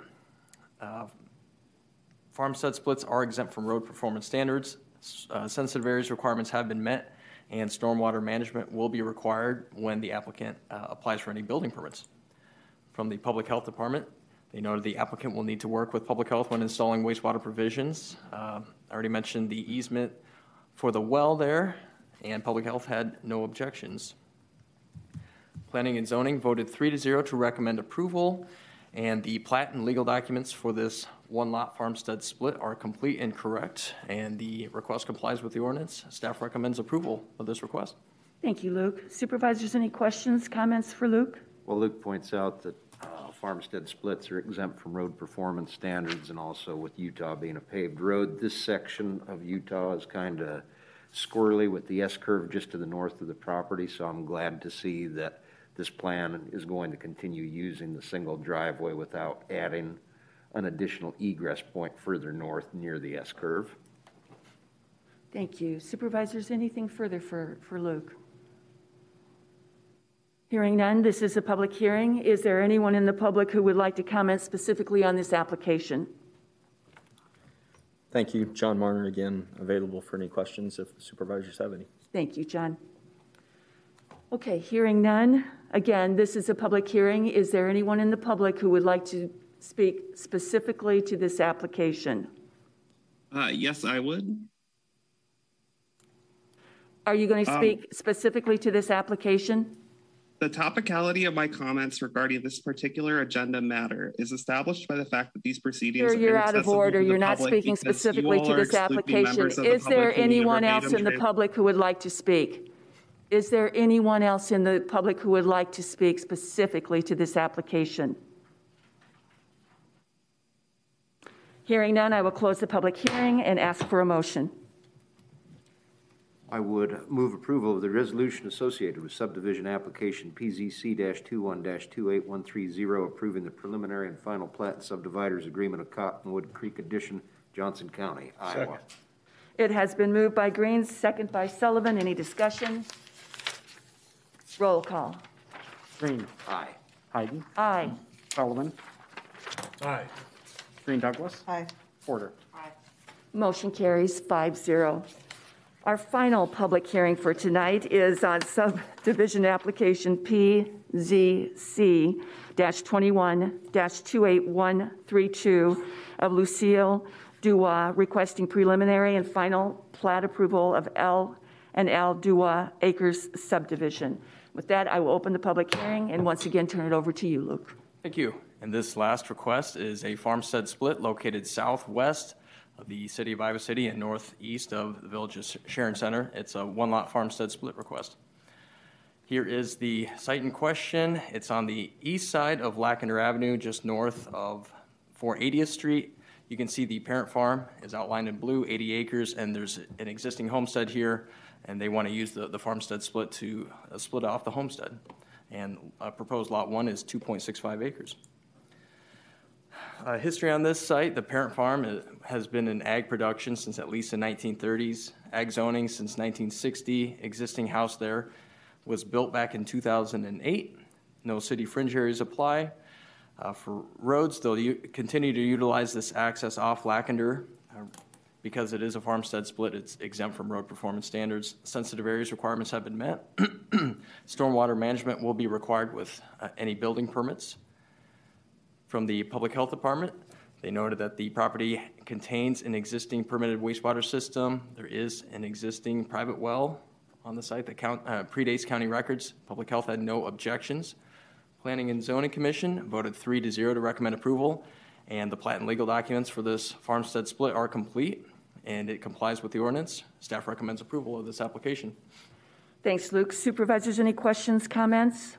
Speaker 16: Farmstead splits are exempt from road performance standards. Sensitive areas requirements have been met, and stormwater management will be required when the applicant applies for any building permits. From the Public Health Department, They noted the applicant will need to work with public health when installing wastewater provisions. I already mentioned the easement for the well there, and public health had no objections. Planning and zoning voted 3-0 to recommend approval, and the plat and legal documents for this one-lot farmstead split are complete and correct, and the request complies with the ordinance. Staff recommends approval of this request.
Speaker 2: Thank you, Luke. Supervisors, any questions, comments for Luke?
Speaker 12: Well, Luke points out that farmstead splits are exempt from road performance standards, and also with Utah being a paved road, this section of Utah is kind of squirrely with the S-curve just to the north of the property, so I'm glad to see that this plan is going to continue using the single driveway without adding an additional egress point further north near the S-curve.
Speaker 2: Thank you. Supervisors, anything further for Luke? Hearing none, this is a public hearing. Is there anyone in the public who would like to comment specifically on this application?
Speaker 17: Thank you. John Marner, again, available for any questions if the supervisors have any.
Speaker 2: Thank you, John. Okay, hearing none. Again, this is a public hearing. Is there anyone in the public who would like to speak specifically to this application?
Speaker 7: Yes, I would.
Speaker 2: Are you going to speak specifically to this application?
Speaker 7: The topicality of my comments regarding this particular agenda matter is established by the fact that these proceedings
Speaker 2: You're out of order. You're not speaking specifically to this application. Is there anyone else in the public who would like to speak? Is there anyone else in the public who would like to speak specifically to this application? Hearing none, I will close the public hearing and ask for a motion.
Speaker 12: I would move approval of the resolution associated with subdivision application PZC-21-28130, approving the preliminary and final plat and subdividers agreement of Cottonwood Creek Addition, Johnson County, Iowa.
Speaker 2: It has been moved by Greens, second by Sullivan. Any discussion? Roll call.
Speaker 1: Green.
Speaker 12: Aye.
Speaker 1: Hayden.
Speaker 2: Aye.
Speaker 1: Sullivan.
Speaker 15: Aye.
Speaker 1: Green Douglas.
Speaker 10: Aye.
Speaker 1: Porter.
Speaker 2: Motion carries 5-0. Our final public hearing for tonight is on subdivision application PZC-21-28132 of Lucille Duwa requesting preliminary and final plat approval of L and L Duwa Acres subdivision. With that, I will open the public hearing and once again turn it over to you, Luke.
Speaker 16: Thank you. And this last request is a farmstead split located southwest of the city of Iowa City and northeast of the village of Sharon Center. It's a one-lot farmstead split request. Here is the site in question. It's on the east side of Lackender Avenue, just north of 480th Street. You can see the parent farm is outlined in blue, 80 acres, and there's an existing homestead here, and they want to use the farmstead split to split off the homestead. And proposed lot 1 is 2.65 acres. History on this site: the parent farm has been in ag production since at least the 1930s, ag zoning since 1960. Existing house there was built back in 2008. No city fringe areas apply. For roads, they'll continue to utilize this access off Lackender. Because it is a farmstead split, it's exempt from road performance standards. Sensitive areas requirements have been met. Stormwater management will be required with any building permits. From the Public Health Department, they noted that the property contains an existing permitted wastewater system. There is an existing private well on the site that predates county records. Public Health had no objections. Planning and Zoning Commission voted 3-0 to recommend approval, and the plat and legal documents for this farmstead split are complete, and it complies with the ordinance. Staff recommends approval of this application.
Speaker 2: Thanks, Luke. Supervisors, any questions, comments?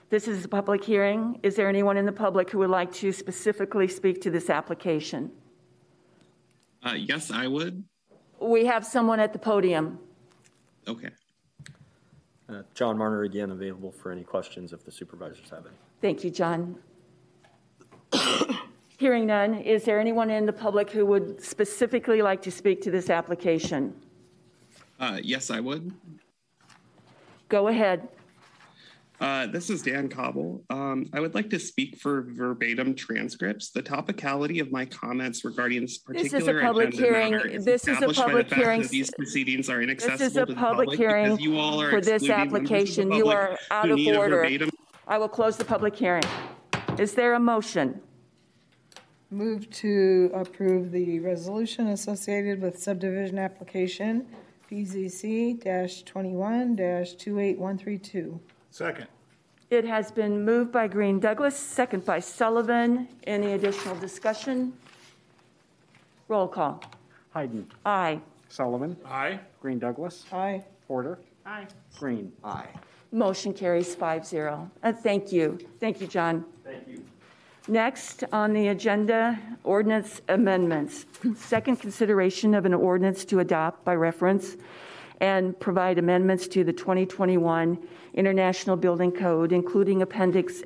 Speaker 2: This is a public hearing. Is there anyone in the public who would like to specifically speak to this application?
Speaker 7: Yes, I would.
Speaker 2: We have someone at the podium.
Speaker 7: Okay.
Speaker 17: John Marner, again, available for any questions if the supervisors have any.
Speaker 2: Thank you, John. Hearing none, is there anyone in the public who would specifically like to speak to this application?
Speaker 7: Yes, I would.
Speaker 2: Go ahead.
Speaker 7: This is Dan Cobble. I would like to speak for verbatim transcripts. The topicality of my comments regarding this particular agenda
Speaker 2: This is a public hearing.
Speaker 7: These proceedings are inaccessible
Speaker 2: This is a
Speaker 7: to the
Speaker 2: public hearing
Speaker 7: because you all are
Speaker 2: for this application. You are out of order. I will close the public hearing. Is there a motion?
Speaker 10: Move to approve the resolution associated with subdivision application PZC-21-28132.
Speaker 15: Second.
Speaker 2: It has been moved by Green Douglas, second by Sullivan. Any additional discussion? Roll call.
Speaker 1: Hayden.
Speaker 2: Aye.
Speaker 1: Sullivan.
Speaker 15: Aye.
Speaker 1: Green Douglas.
Speaker 10: Aye.
Speaker 1: Porter.
Speaker 2: Aye.
Speaker 1: Green.
Speaker 12: Aye.
Speaker 2: Motion carries 5-0. Thank you. Thank you, John.
Speaker 1: Thank you.
Speaker 2: Next on the agenda, ordinance amendments. Second consideration of an ordinance to adopt by reference and provide amendments to the 2021 International Building Code, including Appendix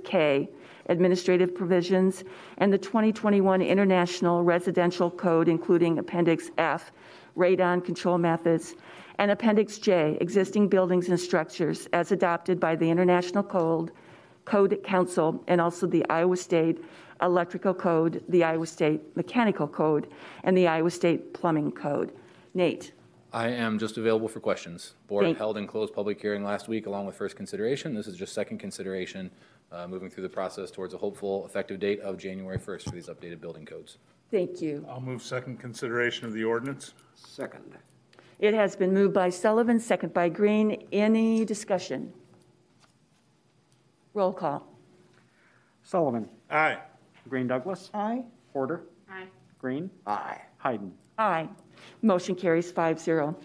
Speaker 2: K, administrative provisions, and the 2021 International Residential Code, including Appendix F, radon control methods, and Appendix J, existing buildings and structures, as adopted by the International Code Council, and also the Iowa State Electrical Code, the Iowa State Mechanical Code, and the Iowa State Plumbing Code. Nate.
Speaker 21: I am just available for questions. Board held and closed public hearing last week along with first consideration. This is just second consideration, moving through the process towards a hopeful effective date of January 1st for these updated building codes.
Speaker 2: Thank you.
Speaker 15: I'll move second consideration of the ordinance.
Speaker 12: Second.
Speaker 2: It has been moved by Sullivan, second by Green. Any discussion? Roll call.
Speaker 1: Sullivan.
Speaker 15: Aye.
Speaker 1: Green Douglas.
Speaker 10: Aye.
Speaker 1: Porter.
Speaker 2: Aye.
Speaker 1: Green.
Speaker 12: Aye.
Speaker 1: Hayden.
Speaker 2: Aye. Motion carries 5-0.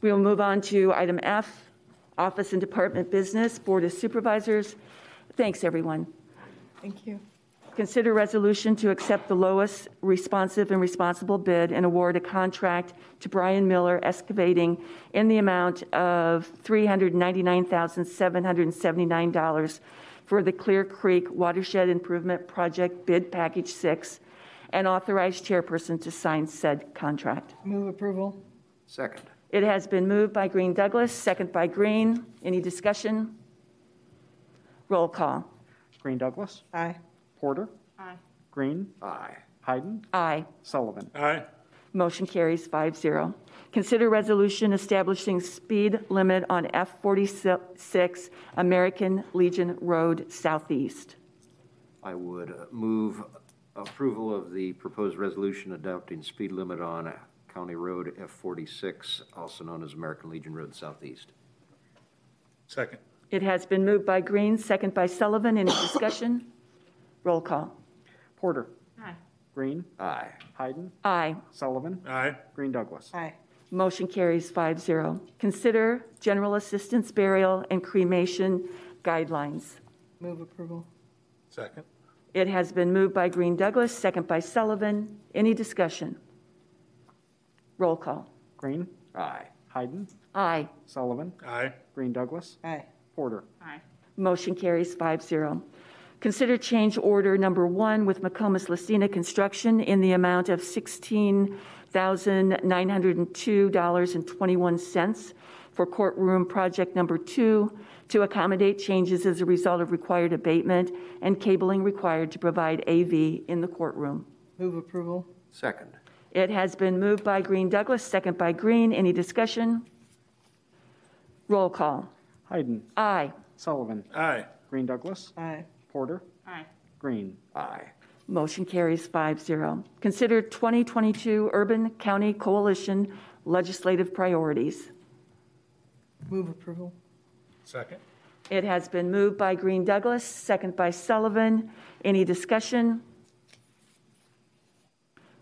Speaker 2: We will move on to item F, Office and Department Business, Board of Supervisors. Thanks, everyone.
Speaker 10: Thank you.
Speaker 2: Consider resolution to accept the lowest responsive and responsible bid and award a contract to Brian Miller Excavating in the amount of $399,779 for the Clear Creek Watershed Improvement Project Bid Package 6, and authorize chairperson to sign said contract.
Speaker 10: Move approval.
Speaker 12: Second.
Speaker 2: It has been moved by Green Douglas, second by Green. Any discussion? Roll call.
Speaker 1: Green Douglas.
Speaker 10: Aye.
Speaker 1: Porter.
Speaker 2: Aye.
Speaker 1: Green.
Speaker 12: Aye.
Speaker 1: Hayden.
Speaker 2: Aye.
Speaker 1: Sullivan.
Speaker 15: Aye.
Speaker 2: Motion carries 5-0. Consider resolution establishing speed limit on F46 American Legion Road Southeast.
Speaker 12: I would move approval of the proposed resolution adopting speed limit on County Road F46, also known as American Legion Road Southeast.
Speaker 15: Second.
Speaker 2: It has been moved by Green, second by Sullivan. Any discussion? Roll call.
Speaker 1: Porter.
Speaker 2: Aye.
Speaker 1: Green.
Speaker 12: Aye.
Speaker 1: Hayden.
Speaker 2: Aye.
Speaker 1: Sullivan.
Speaker 15: Aye.
Speaker 1: Green Douglas.
Speaker 10: Aye.
Speaker 2: Motion carries 5-0. Consider general assistance burial and cremation guidelines.
Speaker 10: Move approval.
Speaker 15: Second.
Speaker 2: It has been moved by Green Douglas, second by Sullivan. Any discussion? Roll call.
Speaker 1: Green.
Speaker 12: Aye.
Speaker 1: Hayden.
Speaker 2: Aye.
Speaker 1: Sullivan.
Speaker 15: Aye.
Speaker 1: Green Douglas.
Speaker 10: Aye.
Speaker 1: Porter.
Speaker 2: Aye. Motion carries 5-0. Consider change order number 1 with McComas Lucina Construction in the amount of $16,902.21 for courtroom project number 2 to accommodate changes as a result of required abatement and cabling required to provide AV in the courtroom.
Speaker 10: Move approval.
Speaker 12: Second.
Speaker 2: It has been moved by Green Douglas, second by Green. Any discussion? Roll call.
Speaker 1: Hayden.
Speaker 2: Aye.
Speaker 1: Sullivan.
Speaker 15: Aye.
Speaker 1: Green Douglas.
Speaker 10: Aye.
Speaker 1: Porter.
Speaker 2: Aye.
Speaker 1: Green.
Speaker 12: Aye.
Speaker 2: Motion carries 5-0. Consider 2022 Urban County Coalition legislative priorities.
Speaker 10: Move approval.
Speaker 15: Second.
Speaker 2: It has been moved by Green Douglas, second by Sullivan. Any discussion?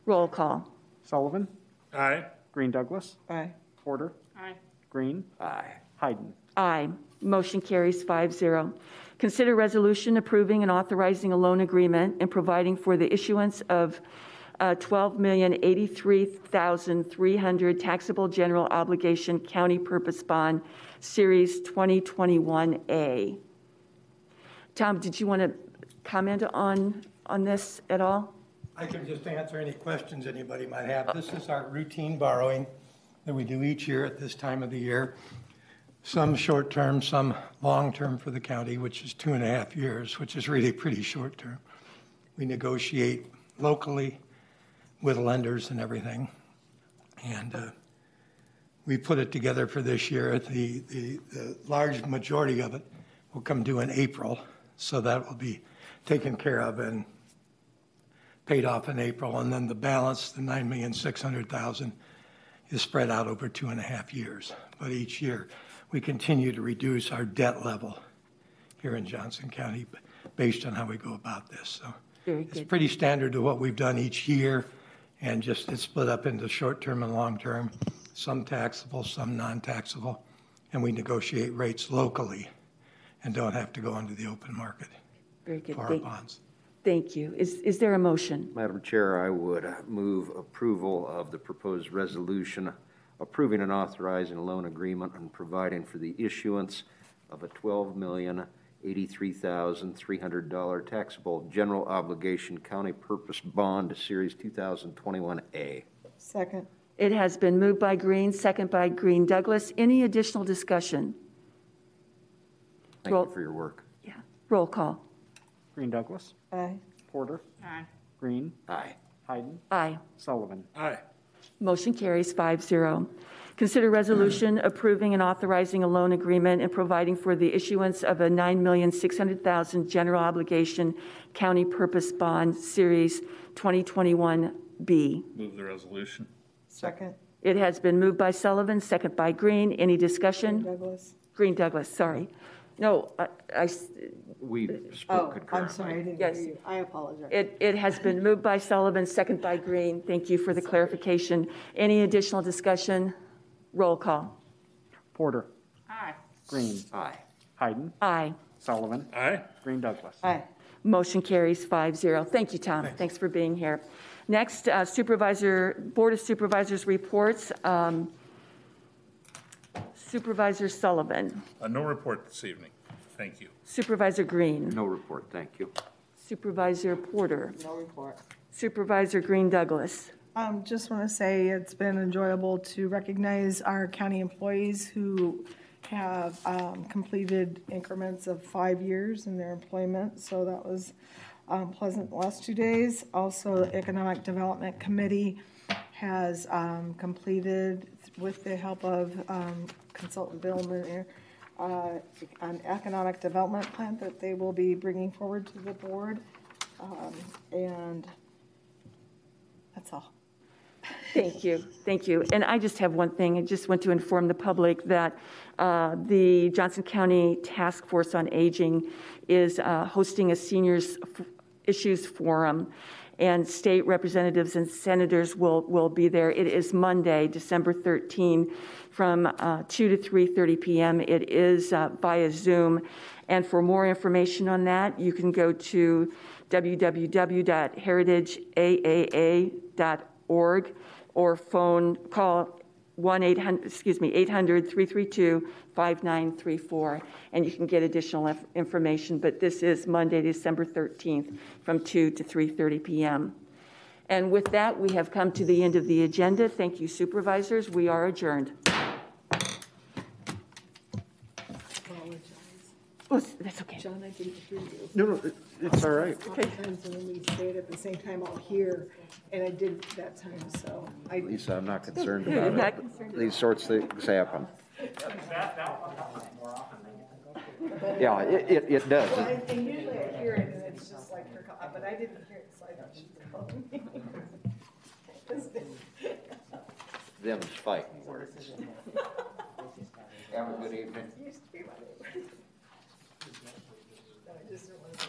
Speaker 2: Roll call.
Speaker 1: Sullivan.
Speaker 15: Aye.
Speaker 1: Green Douglas.
Speaker 10: Aye.
Speaker 1: Porter.
Speaker 2: Aye.
Speaker 1: Green.
Speaker 12: Aye.
Speaker 1: Hayden.
Speaker 2: Aye. Motion carries 5-0. Consider resolution approving and authorizing a loan agreement and providing for the issuance of $12,083,300 taxable general obligation county purpose bond series 2021A. Tom, did you want to comment on this at all?
Speaker 6: I can just answer any questions anybody might have. This is our routine borrowing that we do each year at this time of the year. Some short-term, some long-term for the county, which is 2.5 years, which is really pretty short-term. We negotiate locally with lenders and everything. And we put it together for this year. The large majority of it will come due in April, so that will be taken care of and paid off in April. And then the balance, the $9,600,000, is spread out over 2.5 years. But each year, we continue to reduce our debt level here in Johnson County based on how we go about this. So it's pretty standard to what we've done each year, and just it's split up into short-term and long-term, some taxable, some non-taxable, and we negotiate rates locally and don't have to go into the open market for our bonds.
Speaker 2: Thank you. Is there a motion?
Speaker 12: Madam Chair, I would move approval of the proposed resolution approving and authorizing a loan agreement and providing for the issuance of a $12,083,300 taxable general obligation county purpose bond, Series 2021A.
Speaker 10: Second.
Speaker 2: It has been moved by Green, second by Green Douglas. Any additional discussion?
Speaker 12: Thank you for your work.
Speaker 2: Yeah. Roll call.
Speaker 1: Green Douglas.
Speaker 10: Aye.
Speaker 1: Porter.
Speaker 10: Aye.
Speaker 1: Green.
Speaker 12: Aye.
Speaker 1: Hayden.
Speaker 2: Aye.
Speaker 1: Sullivan.
Speaker 15: Aye.
Speaker 2: Motion carries 5-0. Consider resolution approving and authorizing a loan agreement and providing for the issuance of a $9,600,000 general obligation county purpose bond, Series 2021B.
Speaker 15: Move the resolution.
Speaker 10: Second.
Speaker 2: It has been moved by Sullivan, second by Green. Any discussion?
Speaker 10: Douglas.
Speaker 2: Green Douglas, sorry. No,
Speaker 12: We spoke concurrently.
Speaker 10: I'm sorry, I didn't hear you. I apologize.
Speaker 2: It has been moved by Sullivan, second by Green. Thank you for the clarification. Any additional discussion? Roll call.
Speaker 1: Porter.
Speaker 10: Aye.
Speaker 1: Green.
Speaker 12: Aye.
Speaker 1: Hayden.
Speaker 2: Aye.
Speaker 1: Sullivan.
Speaker 15: Aye.
Speaker 1: Green Douglas.
Speaker 10: Aye.
Speaker 2: Motion carries 5-0. Thank you, Tom. Thanks for being here. Next, Board of Supervisors reports. Supervisor Sullivan.
Speaker 15: No report this evening. Thank you.
Speaker 2: Supervisor Green.
Speaker 12: No report, thank you.
Speaker 2: Supervisor Porter.
Speaker 10: No report.
Speaker 2: Supervisor Green Douglas.
Speaker 10: Just want to say it's been enjoyable to recognize our county employees who have completed increments of 5 years in their employment. So that was pleasant the last 2 days. Also, the Economic Development Committee has completed, with the help of consultant Bill, an economic development plan that they will be bringing forward to the board. And that's all.
Speaker 2: Thank you. Thank you. And I just have one thing. I just want to inform the public that the Johnson County Task Force on Aging is hosting a seniors issues forum, and state representatives and senators will be there. It is Monday, December 13, from 2 to 3:30 p.m. It is via Zoom. And for more information on that, you can go to www.heritageaaa.org or call 800-332-5934, and you can get additional information. But this is Monday, December 13th, from 2 to 3:30 p.m. And with that, we have come to the end of the agenda. Thank you, supervisors. We are adjourned. Oh, that's okay.
Speaker 10: John, I didn't hear you.
Speaker 1: No, it's all right.
Speaker 10: Okay. Sometimes when we say it at the same time, I'll hear, and I didn't that time, so I.
Speaker 12: Lisa, I'm not concerned about it. These sorts of things happen. Yeah, it does.
Speaker 10: Well, and usually I hear it, and it's just like, but I didn't hear it, so I thought she was calling me.
Speaker 12: Them's fighting words. Have a good evening.
Speaker 10: Used to be my neighbor. I just don't want to